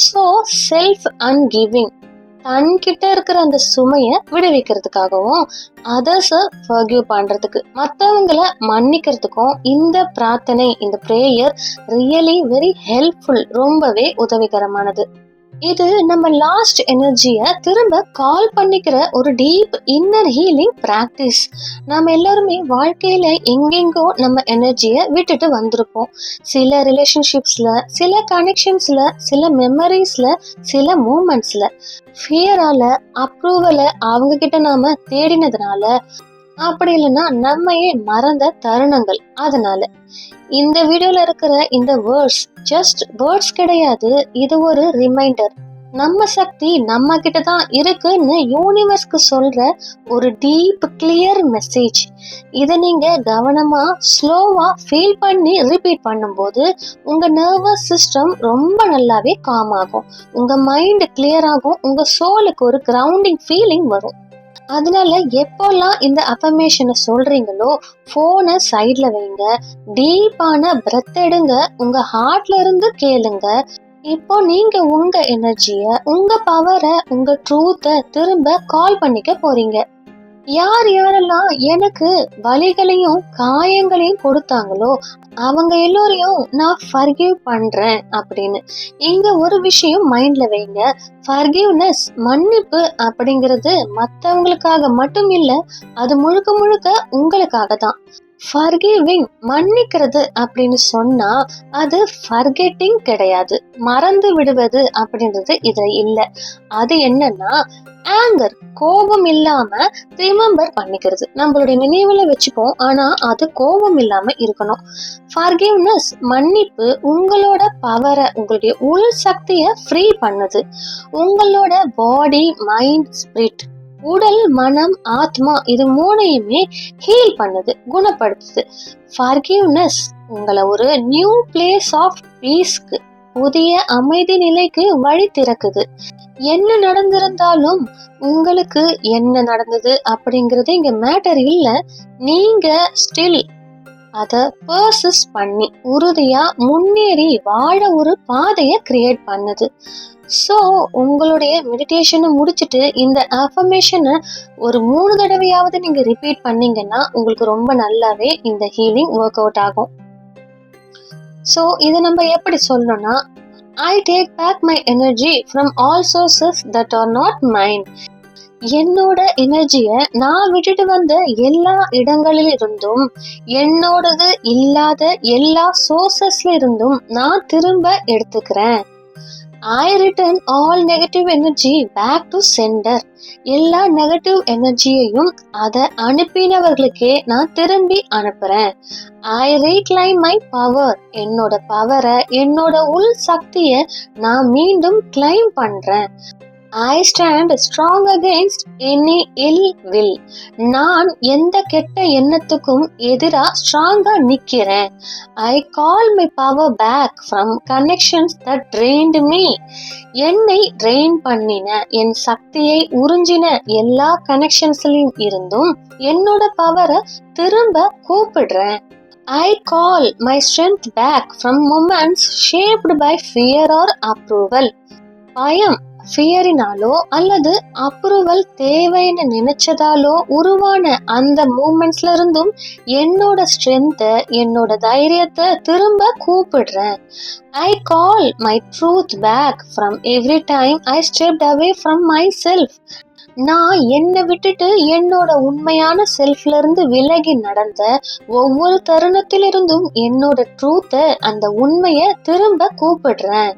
ஸோ செல்ஃப் அண்ட் கிவிங், தன்கிட்ட இருக்கிற அந்த சுமைய விடுவிக்கிறதுக்காகவும், அதர்ஸ ஃபர்கிவ் பண்றதுக்கு, மற்றவங்களை மன்னிக்கிறதுக்கும் இந்த பிரார்த்தனை, இந்த பிரேயர் ரியலி வெரி ஹெல்ப்ஃபுல், ரொம்பவே உதவிகரமானது. இது நம்ம லாஸ்ட் எனர்ஜியை திரும்ப கால் பண்ணிக்கிற ஒரு டீப் இன்னர் ஹீலிங் பிராக்டிஸ். நம்ம எல்லாருமே வாழ்க்கையில எங்கெங்கோ நம்ம எனர்ஜியை விட்டுட்டு வந்திருப்போம். சில ரிலேஷன்ஷிப்ஸ்ல, சில கனெக்ஷன்ஸ்ல, சில மெமரிஸ்ல, சில மூமெண்ட்ஸ்ல ஃபியரால, அப்ரூவலை அவங்க கிட்ட நாம தேடினதுனால, அப்படி இல்லைன்னா நம்மையே மறந்த தருணங்கள். அதனால இந்த வீடியோல இருக்கிற இந்த வேர்ட்ஸ் ஜஸ்ட் வேர்ட்ஸ் கிடையாது, இது ஒரு ரிமைண்டர். நம்ம சக்தி நம்ம கிட்ட தான் இருக்குன்னு யூனிவர்ஸ்க்கு சொல்ற ஒரு டீப் கிளியர் மெசேஜ். இதை நீங்க கவனமா ஸ்லோவா ஃபீல் பண்ணி ரிப்பீட் பண்ணும்போது உங்க நர்வஸ் சிஸ்டம் ரொம்ப நல்லாவே காம் ஆகும், உங்க மைண்ட் கிளியர் ஆகும், உங்க சோலுக்கு ஒரு கிரவுண்டிங் ஃபீலிங் வரும். அதனால எப்போல்லாம் இந்த அஃபர்மேஷனை சொல்றீங்களோ, போனை சைட்ல வைங்க, டீப்பான பிரெத் எடுங்க, உங்க ஹார்ட்ல இருந்து கேளுங்க. இப்போ நீங்க உங்க எனர்ஜிய, உங்க பவரை, உங்க ட்ரூத்தை திரும்ப கால் பண்ணிக்க போறீங்க. யார் யாரெல்லாம் எனக்கு வலிகளையும் காயங்களையும் கொடுத்தாங்களோ அவங்க எல்லோரையும் நான் ஃபர்கிவ் பண்றேன் அப்படின்னு இங்க ஒரு விஷயம் மைண்ட்ல வைங்க. ஃபர்கிவ்னஸ், மன்னிப்பு அப்படிங்கிறது மற்றவங்களுக்காக மட்டும் இல்ல, அது முழுக்க முழுக்க உங்களுக்காக தான். ஃபர்கிவிங், மன்னிக்கிறது அப்படின்னு சொன்னா அது ஃபர்கெட்டிங் கிடையாது, மறந்து விடுவது அப்படின்றது இதுல இல்ல. அது என்னன்னா ஆங்கர், கோபம் இல்லாம ரிமெம்பர் பண்ணிக்கிறது. நம்மளுடைய நினைவுல வச்சுப்போம், ஆனா அது கோபம் இல்லாம இருக்கணும். ஃபர்கிவ்னஸ், மன்னிப்பு உங்களோட பவரை, உங்களுடைய உள் சக்தியை ஃப்ரீ பண்ணுது. உங்களோட பாடி, மைண்ட், ஸ்பிரிட், உடல், மனம், ஆத்மா, இது மூணையுமே ஹீல் பண்ணுது, குணப்படுத்துது. ஃபர்கிவ்னஸ் உங்களை ஒரு நியூ பிளேஸ் ஆஃப் பீஸ்க்கு, புதிய அமைதி நிலைக்கு வழி திறக்குது. என்ன நடந்திருந்தாலும் உங்களுக்கு என்ன நடந்தது அப்படிங்கிறது இங்க மேட்டர் இல்ல, நீங்க ஸ்டில் அத பர்சிஸ்ட் பண்ணி உறுதியா முன்னேறி வாழ ஒரு பாதையை கிரியேட் பண்ணுது. ஸோ உங்களுடைய மெடிடேஷனை முடிச்சுட்டு இந்த அஃபர்மேஷனை ஒரு 3 தடவையாவது நீங்க ரிப்பீட் பண்ணீங்கன்னா உங்களுக்கு ரொம்ப நல்லாவே இந்த ஹீலிங் ஒர்க் அவுட் ஆகும். ஸோ இதை நம்ம எப்படி சொல்லணும்னா, I take back my energy from all sources that are not mine. என்னோட எனர்ஜிய நான் விட்டுட்டு வந்த எல்லா இடங்களில் இருந்தும், என்னோடது இல்லாத எல்லா சோர்சஸ்ல இருந்தும் நான் திரும்ப எடுத்துக்கிறேன். I return all negative energy back to sender. எல்லா நெகட்டிவ் எனர்ஜியையும் அதை அனுப்பினவர்களுக்கே நான் திரும்பி அனுப்புறேன். I reclaim my power. என்னோட பவரை, என்னோட உள் சக்தியை நான் மீண்டும் கிளைம் பண்றேன். I stand strong against any ill will. நான் எந்த கெட்ட எண்ணத்துக்கும் எதிரா ஸ்ட்ராங்கா நிக்கிறேன். I call my power back from connections that drained me. என்னை ட்ரெயின் பண்ணின, என் சக்தியை உறிஞ்சின எல்லா கனெக்ஷன்ஸ்லயும் இருந்தும் என்னோட பவரை திரும்ப கூப்பிடுறேன். I call my strength back from moments shaped by fear or approval. பயம், ஃபியரினாலோ அல்லது அப்ரூவல் தேவைன்னு நினைச்சதாலோ உருவான அந்த மூமெண்ட்ஸ்ல இருந்தும் என்னோட ஸ்ட்ரென்த்தை, என்னோட தைரியத்தை திரும்ப கூப்பிடுறேன். I call my truth back from every time I stepped away from myself. நான் என்னை விட்டுட்டு என்னோட உண்மையான செல்ஃப்ல இருந்து விலகி நடந்த ஒவ்வொரு தருணத்திலிருந்தும் என்னோட ட்ரூத்தை, அந்த உண்மையை திரும்ப கூப்பிடுறேன்.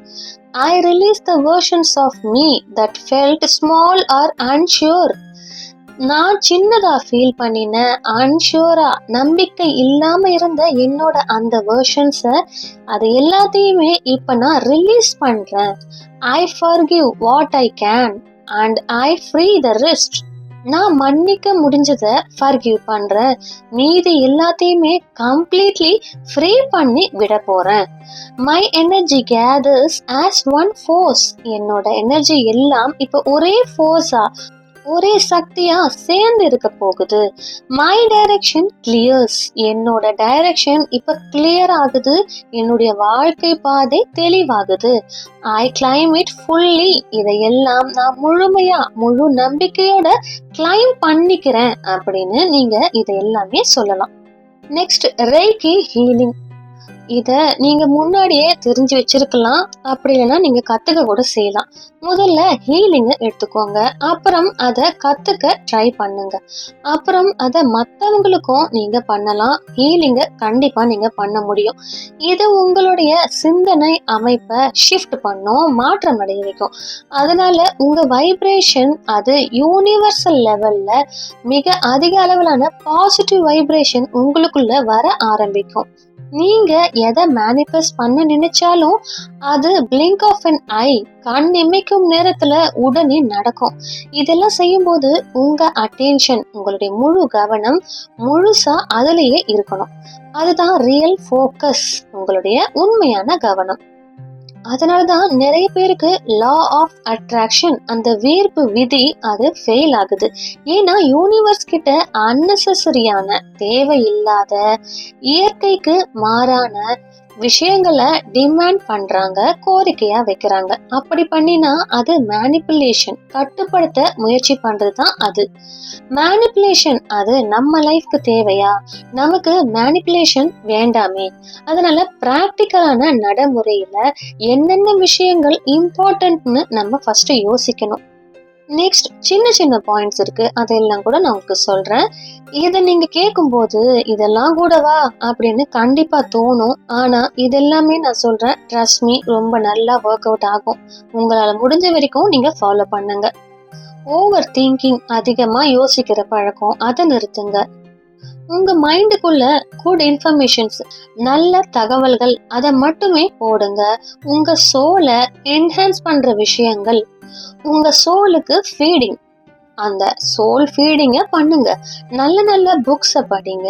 I release the versions of me that felt small or unsure. நான் சின்னதா ஃபீல் பண்ணின, அன்ஷூரா, நம்பிக்கை இல்லாம இருந்த என்னோட அந்த வெர்ஷன்ஸை, அது எல்லாத்தையுமே இப்ப நான் ரிலீஸ் பண்றேன். I forgive what I can and I free the rest. நான் மன்னிக்க முடிஞ்சதை ஃபர்கிவ் பண்றேன், மீதி எல்லாத்தையுமே கம்ப்ளீட்லி ஃப்ரீ பண்ணி விட போறேன். My energy gathers as one force. என்னோட எனர்ஜி எல்லாம் இப்ப ஒரே ஃபோர்ஸா, ஒரே சக்தியா சேர்ந்து இருக்க போகுது. My direction clears. என்னோட டைரக்ஷன் இப்ப கிளியர் ஆகுது, என்னுடைய வாழ்க்கை பாதை தெளிவாகுது. I claim it fully. இதையெல்லாம் நான் முழுமையா, முழு நம்பிக்கையோட கிளைம் பண்ணிக்கிறேன் அப்படின்னு நீங்க இதை எல்லாமே சொல்லலாம். Next, reiki healing. இத நீங்க முன்னாடியே தெரிஞ்சு வச்சிருக்கலாம், அப்படி இல்லைன்னா நீங்க கத்துக்க கூட செய்யலாம். முதல்ல ஹீலிங்க எடுத்துக்கோங்க, அப்புறம் அதை கத்துக்க ட்ரை பண்ணுங்க, அப்புறம் அதை மற்றவங்களுக்கும் நீங்க பண்ணலாம். ஹீலிங்க கண்டிப்பா நீங்க பண்ண முடியும். இது உங்களுடைய சிந்தனை அமைப்பை ஷிஃப்ட் பண்ணும், மாற்றம் அடைய வைக்கும். அதனால உங்க வைப்ரேஷன் அது யூனிவர்சல் லெவல்ல மிக அதிக அளவிலான பாசிட்டிவ் வைப்ரேஷன் உங்களுக்குள்ள வர ஆரம்பிக்கும். நீங்க எதை மேனிஃபெஸ்ட் பண்ண நினைச்சாலும் அது பிளிங்க் ஆஃப் an ஐ, கண் இமைக்கும் நேரத்துல உடனே நடக்கும். இதெல்லாம் செய்யும் போது உங்க அட்டென்ஷன், உங்களுடைய முழு கவனம் முழுசா அதுலயே இருக்கணும். அதுதான் ரியல் ஃபோக்கஸ், உங்களுடைய உண்மையான கவனம். அதனாலதான் நிறைய பேருக்கு லா ஆஃப் அட்ராக்ஷன், அந்த வீர்ப்பு விதி, அது ஃபெயில் ஆகுது. ஏன்னா யூனிவர்ஸ் கிட்ட அன்னெசரியான, தேவையில்லாத, இயற்கைக்கு மாறான விஷயங்களை டிமாண்ட் பண்றாங்க, கோரிக்கையா வைக்கிறாங்க. அப்படி பண்ணினா அது மேனிப்புலேஷன், கட்டுப்படுத்த முயற்சி பண்றதுதான் அது. மேனிப்புலேஷன் அது நம்ம லைஃப்க்கு தேவையா? நமக்கு மேனிப்புலேஷன் வேண்டாமே. அதனால பிராக்டிக்கலான நடைமுறையில என்னென்ன விஷயங்கள் இம்பார்ட்டன்ட்னு நம்ம ஃபர்ஸ்ட் யோசிக்கணும். நெக்ஸ்ட், சின்ன சின்ன பாயிண்ட்ஸ் இருக்கு, அதெல்லாம் கூட நான் உங்களுக்கு சொல்றேன். இதை நீங்க கேட்கும்போது இதெல்லாம் கூடவா அப்படின்னு கண்டிப்பா தோணும். ஆனா இதெல்லாமே நான் சொல்றேன், ட்ரஸ்ட் மீ, ரொம்ப நல்லா ஒர்க் அவுட் ஆகும். உங்களால முடிஞ்ச வரைக்கும் நீங்க ஃபாலோ பண்ணுங்க. ஓவர் திங்கிங், அதிகமா யோசிக்கிற பழக்கம், அதை நிறுத்துங்க. உங்க மைண்டுக்குள்ள குட் இன்ஃபர்மேஷன்ஸ், நல்ல தகவல்கள், அதை மட்டுமே போடுங்க. உங்க சோலை என்ஹான்ஸ் பண்ற விஷயங்கள், உங்க சோலுக்கு ஃபீடிங், அந்த சோல் ஃபீடிங்க பண்ணுங்க. நல்ல நல்ல புக்ஸை படிங்க.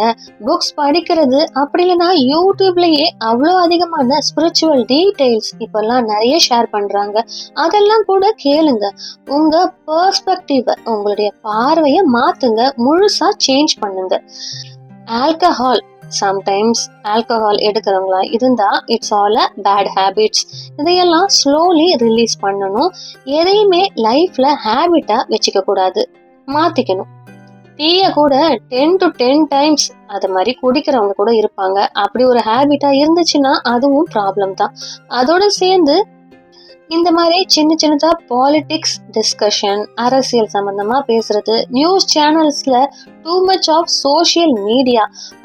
புக்ஸ் படிக்கிறது, அப்படி இல்லைன்னா யூடியூப்லயே அவ்வளோ அதிகமான ஸ்பிரிச்சுவல் டீடைல்ஸ் இப்பெல்லாம் நிறைய ஷேர் பண்றாங்க, அதெல்லாம் கூட கேளுங்க. உங்க பெர்ஸ்பெக்டிவ், உங்களுடைய பார்வையை மாத்துங்க, முழுசா சேஞ்ச் பண்ணுங்க. ஆல்கஹால், சம்டைம்ஸ் ஆல்கஹால் எடுக்கிறவங்களா இருந்தா it's all a bad habits. இதையெல்லாம் ஸ்லோலி ரிலீஸ் பண்ணணும். எதையுமே லைஃப்ல ஹேபிட்டா வச்சுக்க கூடாது, மாத்திக்கணும். டீய கூட 10 to 10 டைம்ஸ் அது மாதிரி குடிக்கிறவங்க கூட இருப்பாங்க. அப்படி ஒரு ஹேபிட்டா இருந்துச்சுன்னா அதுவும் ப்ராப்ளம் தான். அதோட சேர்ந்து இந்த மாதிரி சின்ன சின்னதா பாலிடிக்ஸ் டிஸ்கஷன், அரசியல் சம்பந்தமா பேசுறது, நியூஸ் சேனல்ஸ்ல too much of social media,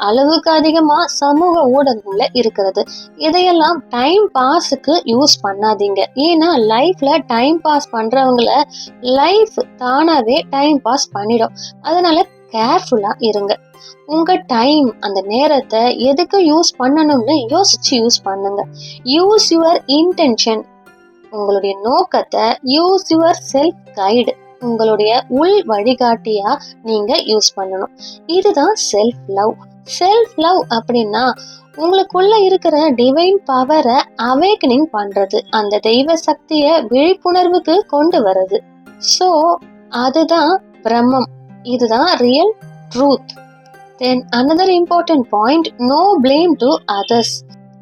அளவுக்கு அதிகமா சமூக ஊடகங்கள்ல இருக்கிறது, இதையெல்லாம் டைம் பாஸுக்கு யூஸ் பண்ணாதீங்க. ஏன்னா லைஃப்ல டைம் பாஸ் பண்றவங்கள லைஃப் தானாவே டைம் பாஸ் பண்ணிடும். அதனால கேர்ஃபுல்லா இருங்க. உங்க டைம், அந்த நேரத்தை எதுக்கு யூஸ் பண்ணணும்னு யோசிச்சு யூஸ் பண்ணுங்க. Use your intention. உங்களுடைய நோக்கத்தை யூஸ் யுவர் செல்ஃப் கைடு, உங்களுடைய உள் வழிகாட்டியா நீங்க யூஸ் பண்ணணும். இதுதான் செல்ஃப் லவ். செல்ஃப் லவ் அப்படின்னா உங்களுக்குள்ள இருக்கிற டிவைன் பவரை அவேக்கனிங் பண்றது, அந்த தெய்வ சக்திய விழிப்புணர்வுக்கு கொண்டு வர்றது. சோ அதுதான் பிரம்மம், இதுதான் real truth. Then another important point, no blame to others.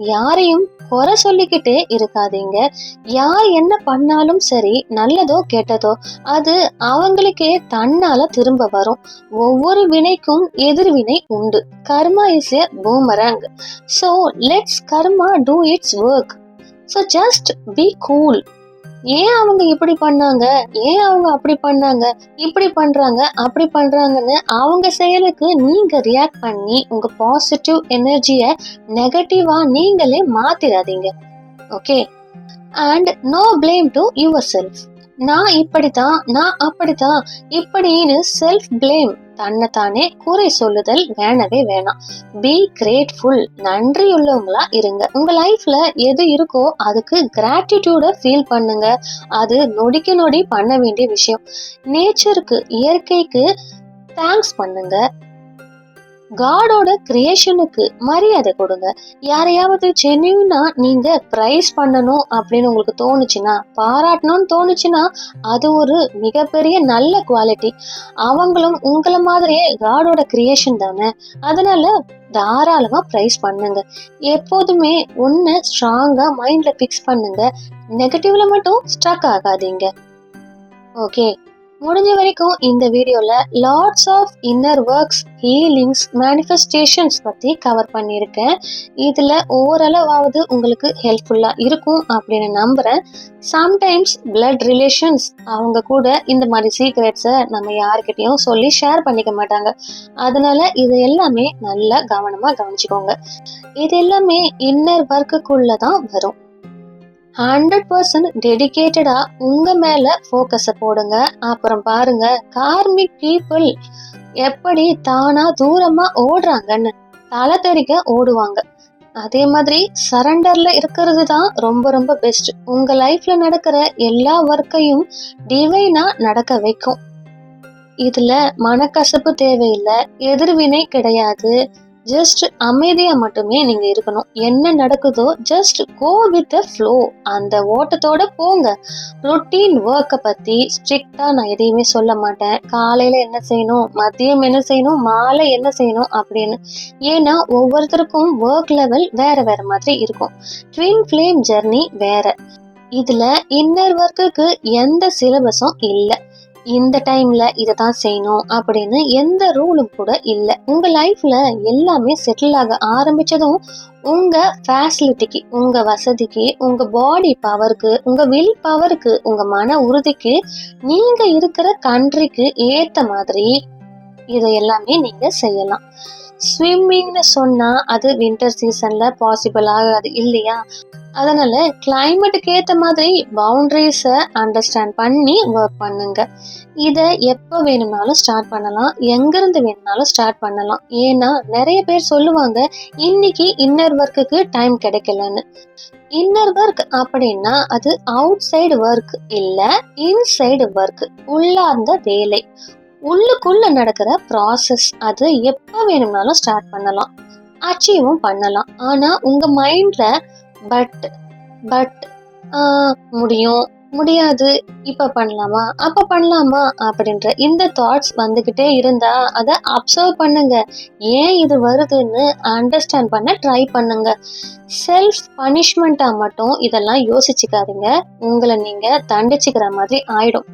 யாரையும் குறை சொல்லிக்கிட்டே இருக்காதீங்க. யார் என்ன பண்ணாலும் சரி, நல்லதோ கெட்டதோ, அது அவங்களுக்கே தன்னால திரும்ப வரும். ஒவ்வொரு வினைக்கும் எதிர்வினை உண்டு. Karma is a boomerang. So let's karma do its work. So just be cool. ஏன் அவங்க இப்படி பண்ணாங்க, ஏன் அவங்க அப்படி பண்ணாங்க, இப்படி பண்றாங்க அப்படி பண்றாங்கன்னு அவங்க செயலுக்கு நீங்க ரியாக்ட் பண்ணி உங்க பாசிட்டிவ் எனர்ஜிய நெகட்டிவா நீங்களே மாத்திராதீங்க. Okay. And no blame to yourself. நான் இப்படித்தான், நான் அப்படித்தான் இப்படின்னு செல்ஃப் பிளேம், தன்னைத்தானே குறை சொல்லுதல் வேணவே வேணாம். பி கிரேட்ஃபுல், நன்றி உள்ளவங்களா இருங்க. உங்க லைஃப்ல எது இருக்கோ அதுக்கு கிராட்டிடியூட ஃபீல் பண்ணுங்க. அது நொடிக்கு நொடி பண்ண வேண்டிய விஷயம். நேச்சருக்கு, இயற்கைக்கு தேங்க்ஸ் பண்ணுங்க. காடோட கிரியேஷனுக்கு மரியாதை கொடுங்க. யாரையாவது ஜென்யூனா நீங்க பிரைஸ் பண்ணணும் அப்படின்னு உங்களுக்கு தோணுச்சுன்னா, பாராட்டணும்னு தோணுச்சுன்னா, அது ஒரு மிகப்பெரிய நல்ல குவாலிட்டி. அவங்களும் உங்களை மாதிரியே காடோட கிரியேஷன் தானே, அதனால தாராளமா பிரைஸ் பண்ணுங்க. எப்போதுமே ஒன்னு ஸ்ட்ராங்கா மைண்ட்ல பிக்ஸ் பண்ணுங்க. நெகட்டிவ்ல மட்டும் ஸ்டக் ஆகாதீங்க. ஓகே. முடிஞ்ச வரைக்கும் இந்த வீடியோல lots of inner works, healings, manifestations பத்தி கவர் பண்ணியிருக்கேன். இதுல ஓரளவாவது உங்களுக்கு ஹெல்ப்ஃபுல்லா இருக்கும் அப்படின்னு நம்புறேன். சம்டைம்ஸ் பிளட் ரிலேஷன்ஸ் அவங்க கூட இந்த மாதிரி சீக்ரெட்ஸை நம்ம யாருக்கிட்டையும் சொல்லி ஷேர் பண்ணிக்க மாட்டாங்க. அதனால இது எல்லாமே நல்லா கவனமா கவனிச்சுக்கோங்க. இது எல்லாமே இன்னர் ஒர்க்குக்குள்ளதான் வரும். 100% டெடிகேட்டடா உங்க மேல ஃபோக்கஸ போடுங்க. அப்புறம் பாருங்க, கார்மிக் பீப்புள் எப்படி தானா தூரமா ஓடுறாங்கன்னு. தலை தெறிக்க ஓடுவாங்க. அதே மாதிரி சரண்டர்ல இருக்கிறது தான் ரொம்ப ரொம்ப பெஸ்ட். உங்க லைஃப்ல நடக்கிற எல்லா ஒர்க்கையும் டிவைனா நடக்க வைக்கும். இதுல மனக்கசப்பு தேவையில்லை, எதிர்வினை கிடையாது. ஜஸ்ட் அமைதியா மட்டுமே நீங்க இருக்கணும். என்ன நடக்குதோ just go with the flow, அந்த ஓட்டத்தோட போங்க. ரொட்டீன் ஒர்க்கை பத்தி ஸ்ட்ரிக்டா நான் எதையுமே சொல்ல மாட்டேன். காலையில என்ன செய்யணும், மதியம் என்ன செய்யணும், மாலை என்ன செய்யணும் அப்படின்னு. ஏன்னா ஒவ்வொருத்தருக்கும் ஒர்க் லெவல் வேற வேற மாதிரி இருக்கும். ட்வின் ஃப்ளேம் ஜெர்னி வேற. இதுல இன்னர் ஒர்க்குக்கு எந்த சிலபஸும் இல்லை. இந்த டைம்ல இதைதான் செய்யணும் அப்படின்னு எந்த ரூலும் கூட இல்லை. உங்க லைஃப்ல எல்லாமே செட்டில் ஆக ஆரம்பிச்சதும் உங்க ஃபேசிலிட்டிக்கு, உங்க வசதிக்கு, உங்க பாடி பவருக்கு, உங்க வில் பவருக்கு, உங்க மன உறுதிக்கு, நீங்க இருக்கிற கண்ட்ரிக்கு ஏத்த மாதிரி இதை எல்லாமே நீங்க செய்யலாம். ஸ்விம்மிங்னு சொன்னா அது வின்டர் சீசன்ல பாசிபிள் ஆகாது இல்லையா? அதனால கிளைமேட்டுக்கு ஏத்த மாதிரி பவுண்டரிஸை அண்டர்ஸ்டாண்ட் பண்ணி ஒர்க் பண்ணுங்க. இதை எப்போ வேணும்னாலும் ஸ்டார்ட் பண்ணலாம், எங்கிருந்து வேணும்னாலும் ஸ்டார்ட் பண்ணலாம். ஏன்னா நிறைய பேர் சொல்லுவாங்க இன்னைக்கு இன்னர் ஒர்க்குக்கு டைம் கிடைக்கலன்னு. இன்னர் ஒர்க் அப்படின்னா அது அவுட் சைடு ஒர்க் இல்ல, இன்சைடு ஒர்க், உள்ளார்ந்த வேலை, உள்ளுக்குள்ள நடக்கிற ப்ராசஸ். அது எப்போ வேணும்னாலும் ஸ்டார்ட் பண்ணலாம், அச்சீவும் பண்ணலாம். ஆனா உங்க மைண்ட்ல பட் பட் முடியும், முடியாது, இப்ப பண்ணலாமா, அப்ப பண்ணலாமா அப்படின்ற இந்த தாட்ஸ் வந்துகிட்டே இருந்தா அதை அப்சர்வ் பண்ணுங்க. ஏன் இது வருதுன்னு அண்டர்ஸ்டாண்ட் பண்ண ட்ரை பண்ணுங்க. செல்ஃப் பனிஷ்மெண்டா மட்டும் இதெல்லாம் யோசிச்சுக்காதீங்க. உங்களை நீங்க தண்டிச்சுக்கிற மாதிரி ஆயிடும்.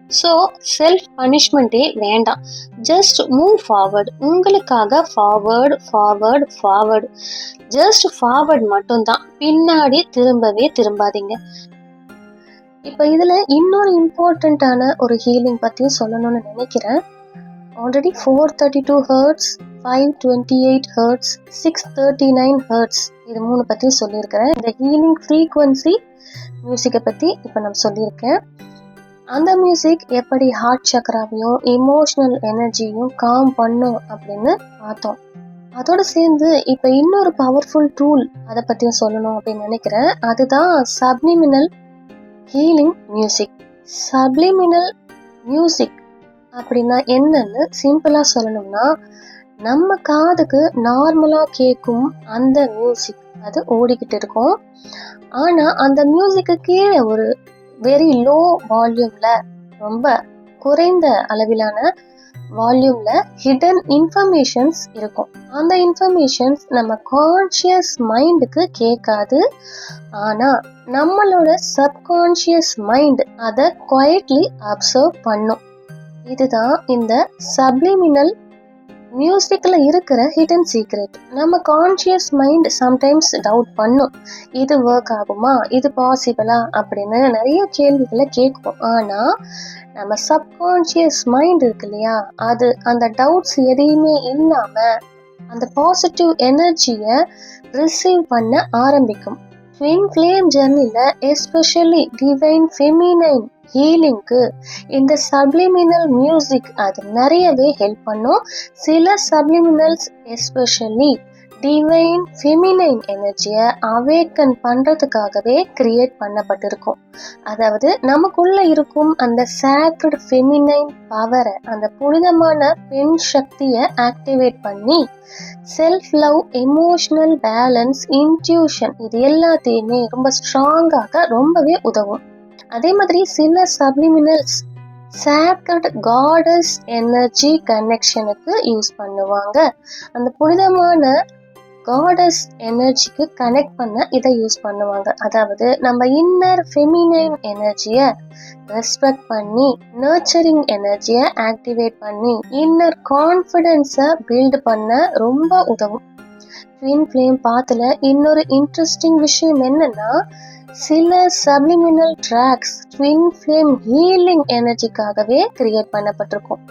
ஸோ செல்ஃப் பனிஷ்மெண்ட்டே வேண்டாம். Just move forward. உங்களுக்காக forward forward forward. Just forward மட்டும்தான், பின்னாடி திரும்பவே திரும்பாதீங்க. இப்போ இதில் இன்னொரு இம்பார்ட்டண்ட்டான ஒரு ஹீலிங் பற்றியும் சொல்லணும்னு நினைக்கிறேன். ஆல்ரெடி 432 ஹெர்ட்ஸ், 528 ஹெர்ட்ஸ், 639 ஹெர்ட்ஸ், இது 3 பற்றியும் சொல்லியிருக்கிறேன். இந்த ஹீலிங் ஃப்ரீக்வன்சி மியூசிக்கை பற்றி இப்போ நான் சொல்லியிருக்கேன். அந்த மியூசிக் எப்படி ஹார்ட் சக்கராவையும் எமோஷனல் எனர்ஜியும் காம் பண்ணும் அப்படின்னு பார்த்தோம். அதோட சேர்ந்து இப்போ இன்னொரு பவர்ஃபுல் டூல் அதை பற்றியும் சொல்லணும் அப்படின்னு நினைக்கிறேன். அதுதான் subliminal healing music. Subliminal music அப்படின்னா என்னன்னு சிம்பிளா சொல்லணும்னா, நம்ம காதுக்கு நார்மலா கேட்கும் அந்த மியூசிக் அது ஓடிக்கிட்டு இருக்கும். ஆனா அந்த மியூசிக்கு கீழே ஒரு வெரி லோ வால்யூம்ல, ரொம்ப குறைந்த அளவிலான வால்யூம்ல ஹிடன் இன்ஃபர்மேஷன்ஸ் இருக்கும். அந்த இன்ஃபர்மேஷன்ஸ் நம்ம கான்ஷியஸ் மைண்டுக்கு கேட்காது. ஆனா நம்மளோட சப்கான்ஷியஸ் மைண்ட் அதை குவைட்லி அப்சர்வ் பண்ணும். இதுதான் இந்த சப்ளிமினல் மியூசிக்ல இருக்கிற ஹிடன் சீக்ரெட். நம்ம கான்ஷியஸ் மைண்ட் சம்டைம்ஸ் டவுட் பண்ணும், இது ஒர்க் ஆகுமா, இது பாசிபிளா அப்படின்னு நிறைய கேள்விகளை கேட்கும். ஆனா நம்ம சப்கான்ஷியஸ் மைண்ட் இருக்கு இல்லையா, அது அந்த டவுட்ஸ் எதையுமே இல்லாம அந்த பாசிட்டிவ் எனர்ஜியை ரிசீவ் பண்ண ஆரம்பிக்கும். ட்வின் ஃப்ளேம் ஜர்னில எஸ்பெஷலி டிவைன் ஃபெமினைன் ஹீலிங்க்கு இந்த சப்ளிமினல் மியூசிக் அது நிறையவே ஹெல்ப் பண்ணும். சில சப்ளிமினல்ஸ் எஸ்பெஷலி டிவைன் ஃபெமினைன் எனர்ஜியை அவேக்கன் பண்றதுக்காகவே கிரியேட் பண்ணப்பட்டிருக்கும். அதாவது நமக்குள்ள இருக்கும் அந்த சேக்ரட் ஃபெமினைன் பவரை, அந்த புனிதமான பெண் சக்தியை ஆக்டிவேட் பண்ணி self love, emotional balance, intuition இது எல்லாத்தையுமே ரொம்ப ஸ்ட்ராங்காக ரொம்பவே உதவும். அதே மாதிரி சில சப்ளிமினல்ஸ் சேக்ரட் காடஸ் எனர்ஜி கனெக்ஷனுக்கு யூஸ் பண்ணுவாங்க. அந்த புனிதமான காடஸ் எனர்ஜிக்கு கனெக்ட் பண்ண இதை யூஸ் பண்ணுவாங்க. அதாவது நம்ம இன்னர் ஃபெமினைன் எனர்ஜியை ரெஸ்பெக்ட் பண்ணி, நர்ச்சரிங் எனர்ஜியை ஆக்டிவேட் பண்ணி, இன்னர் கான்ஃபிடென்ஸை பில்ட் பண்ண ரொம்ப உதவும். ட்வின் ஃப்ளேம் பாத்துல இன்னொரு இன்ட்ரெஸ்டிங் விஷயம் என்னன்னா, சில subliminal tracks twin flame healing எனர்ஜிக்காகவே கிரியேட் பண்ணப்பட்டிருக்கும்.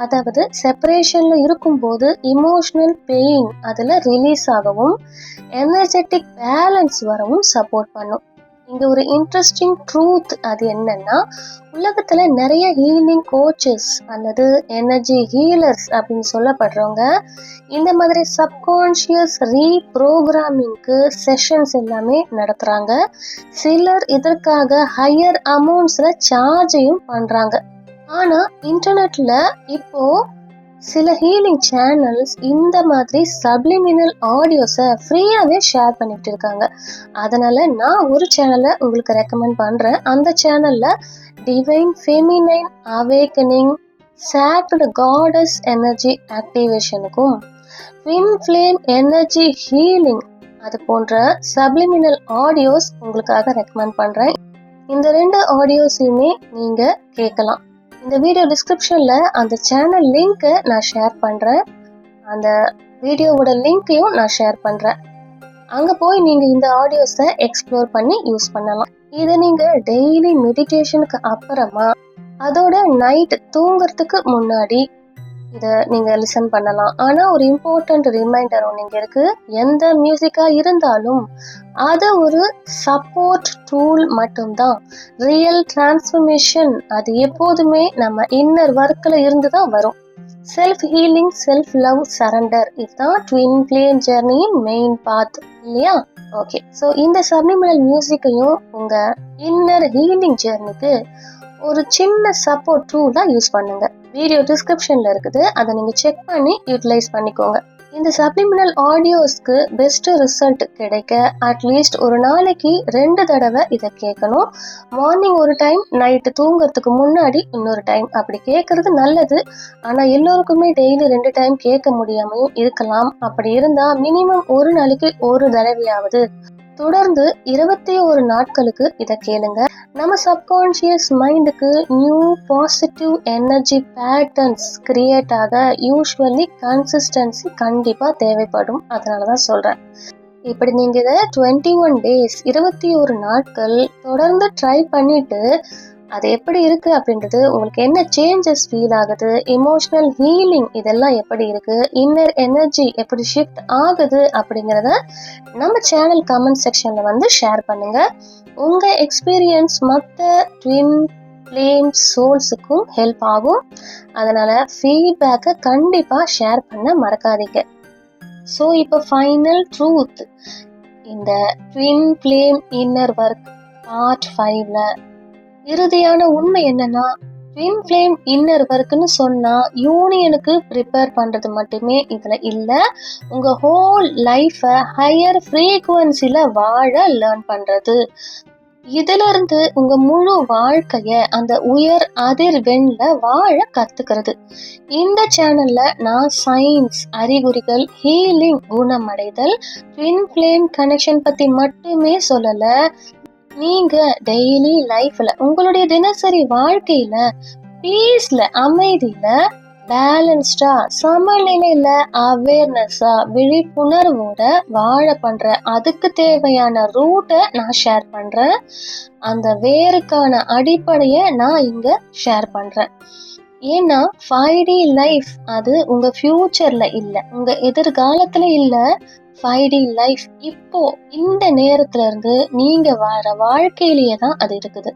அதாவது செப்பரேஷன்ல இருக்கும்போது இமோஷனல் பெயின் அதுல ரிலீஸ் ஆகவும், எனர்ஜெட்டிக் பேலன்ஸ் வரவும் சப்போர்ட் பண்ணும். இங்க ஒரு இன்ட்ரெஸ்டிங் ட்ரூத் அது என்னன்னா, உலகத்துல நிறைய ஹீலிங் கோச்சஸ் அல்லது எனர்ஜி ஹீலர்ஸ் அப்படின்னு சொல்லப்படுறவங்க இந்த மாதிரி சப்கான்ஷியஸ் ரீப்ரோக்ராமிங்க்கு செஷன்ஸ் எல்லாமே நடத்துறாங்க. சிலர் இதற்காக ஹையர் அமௌண்ட்ஸ்ல சார்ஜையும் பண்றாங்க. ஆனா இன்டர்நெட்ல இப்போ சில ஹீலிங் சேனல்ஸ் இந்த மாதிரி சப்ளிமினல் ஆடியோஸை ஃப்ரீயாவே ஷேர் பண்ணிட்டு இருக்காங்க. அதனால நான் ஒரு சேனலை உங்களுக்கு ரெக்கமெண்ட் பண்றேன். அந்த சேனல்ல divine feminine awakening, sacred goddess energy ஆக்டிவேஷனுக்கும், ட்வின் ஃப்ளேம் எனர்ஜி ஹீலிங் அது போன்ற சப்ளிமினல் ஆடியோஸ் உங்களுக்காக ரெக்கமெண்ட் பண்றேன். இந்த 2 ஆடியோஸையுமே நீங்க கேட்கலாம். இந்த வீடியோ டிஸ்கிரிப்ஷன்ல அந்த சேனல் லிங்க்கை நான் ஷேர் பண்றேன். அந்த வீடியோவோட லிங்க்கையும் நான் ஷேர் பண்றேன். அங்க போய் நீங்க இந்த ஆடியோஸை எக்ஸ்ப்ளோர் பண்ணி யூஸ் பண்ணலாம். இதை நீங்க டெய்லி மெடிடேஷனுக்கு அப்புறமா, அதோட நைட் தூங்குறதுக்கு முன்னாடி இதை நீங்க லிசன் பண்ணலாம். ஆனா ஒரு இம்பார்ட்டன்ட் ரிமைண்டர் ஒன்று இங்க இருக்கு. எந்த மியூசிக்கா இருந்தாலும் அது ஒரு சப்போர்ட் டூல் மட்டும்தான். ரியல் டிரான்ஸ்ஃபர்மேஷன் அது எப்போதுமே நம்ம இன்னர் ஒர்க்ல இருந்து தான் வரும். Self healing, self love, surrender இதுதான் ட்வின் ஃப்ளேம் ஜர்னியின் மெயின் பாத் இல்லையா? ஓகே, ஸோ இந்த சப்ளிமினல் மியூசிக்கையும் உங்க இன்னர் ஹீலிங் ஜர்னிக்கு ஒரு சின்ன சப்போர்ட் டூலா யூஸ் பண்ணுங்க. வீடியோ டிஸ்கிரிப்ஷன்ல இருக்குது, அதை நீங்க செக் பண்ணி யூட்டிலைஸ் பண்ணிக்கோங்க. இந்த சப்ளிமினல் ஆடியோஸ்க்கு பெஸ்ட் ரிசல்ட் கிடைக்க அட்லீஸ்ட் ஒரு நாளைக்கு 2 தடவை இதை கேட்கணும். மார்னிங் ஒரு டைம், நைட்டு தூங்குறதுக்கு முன்னாடி இன்னொரு டைம், அப்படி கேட்கறது நல்லது. ஆனா எல்லோருக்குமே டெய்லி 2 டைம் கேட்க முடியாமையும் இருக்கலாம். அப்படி இருந்தா மினிமம் ஒரு நாளைக்கு ஒரு தடவையாவது தொடர்ந்து 21 நாட்களுக்கு இதை கேளுங்க. நம்ம சப்கான்ஷியஸ் மைண்டுக்கு new positive energy patterns create ஆக யூஸ்வலி கன்சிஸ்டன்சி கண்டிப்பா தேவைப்படும். அதனாலதான் சொல்றேன். இப்படி நீங்க இதை 21 டேஸ் 21 நாட்கள் தொடர்ந்து ட்ரை பண்ணிட்டு அது எப்படி இருக்கு அப்படின்றது, உங்களுக்கு என்ன சேஞ்சஸ் ஃபீல் ஆகுது, எமோஷனல் ஹீலிங் இதெல்லாம் எப்படி இருக்கு, இன்னர் எனர்ஜி எப்படி ஷிஃப்ட் ஆகுது அப்படிங்கிறத நம்ம சேனல் கமெண்ட் செக்ஷன்ல வந்து ஷேர் பண்ணுங்க. உங்க எக்ஸ்பீரியன்ஸ் மற்ற ட்வின் ஃப்ளேம் சோல்ஸுக்கும் ஹெல்ப் ஆகும். அதனால ஃபீட்பேக்கை கண்டிப்பா ஷேர் பண்ண மறக்காதீங்க. ஸோ இப்போ ஃபைனல் ட்ரூத், இந்த twin flame inner work part 5ல இறுதியான உண்மை என்னன்னா, ட்வின் ஃப்ளேம் இன்னர் ஒர்க்னு சொன்னா யூனியனுக்கு ப்ரிப்பேர் பண்றது மட்டுமே இதுல இல்ல, உங்க ஹோல் லைஃப ஹையர் ஃப்ரீக்வன்சில வாழ லேர்ன் பண்றது. இதுல இருந்து உங்க முழு வாழ்க்கைய அந்த உயர் அதிர்வெண்ல வாழ கத்துக்கிறது. இந்த சேனல்ல நான் சயின்ஸ், அறிகுறிகள், ஹீலிங், குணமடைதல், ட்வின் ஃப்ளேம் கனெக்ஷன் பத்தி மட்டுமே சொல்லல. நீங்க டெய்லி லைஃப்ல உங்களுடைய தினசரி வாழ்க்கையில பீஸ்ல, அமைதியில, பேலன்ஸ்டா, சமநிலையில, அவேர்னஸா, விழிப்புணர்வோட வாழ பண்ற அதுக்கு தேவையான ரூட்டை நான் ஷேர் பண்றேன். அந்த வேருக்கான அடிப்படைய நான் இங்க ஷேர் பண்றேன். ஏன்னா 5D லைஃப் அது உங்க ஃபியூச்சர்ல இல்ல, உங்க எதிர்காலத்துல இல்ல. 5D லைஃப் இப்போ இந்த நேரத்துல இருந்து நீங்க வாழ வாழ்க்கையிலேயே தான் அது இருக்குது.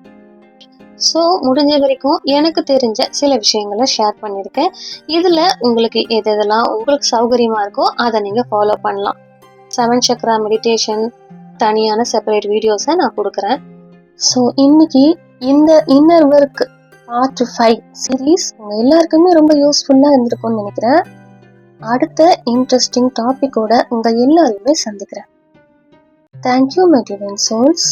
ஸோ முடிஞ்ச வரைக்கும் எனக்கு தெரிஞ்ச சில விஷயங்களை ஷேர் பண்ணியிருக்கேன். இதில் உங்களுக்கு எதெல்லாம் உங்களுக்கு சௌகரியமாக இருக்கோ அதை நீங்கள் ஃபாலோ பண்ணலாம். 7 சக்ரா மெடிடேஷன் தனியான செப்பரேட் வீடியோஸை நான் கொடுக்குறேன். ஸோ இன்னைக்கு இந்த இன்னர் ஒர்க் பார்ட் 5 சீரீஸ் உங்கள் எல்லாருக்குமே ரொம்ப யூஸ்ஃபுல்லாக இருந்திருக்கும்னு நினைக்கிறேன். அடுத்த இன்ட்ரெஸ்டிங் டாப்பிக்கோட உங்கள் எல்லாரையுமே சந்திக்கிறேன். Thank you my divine souls.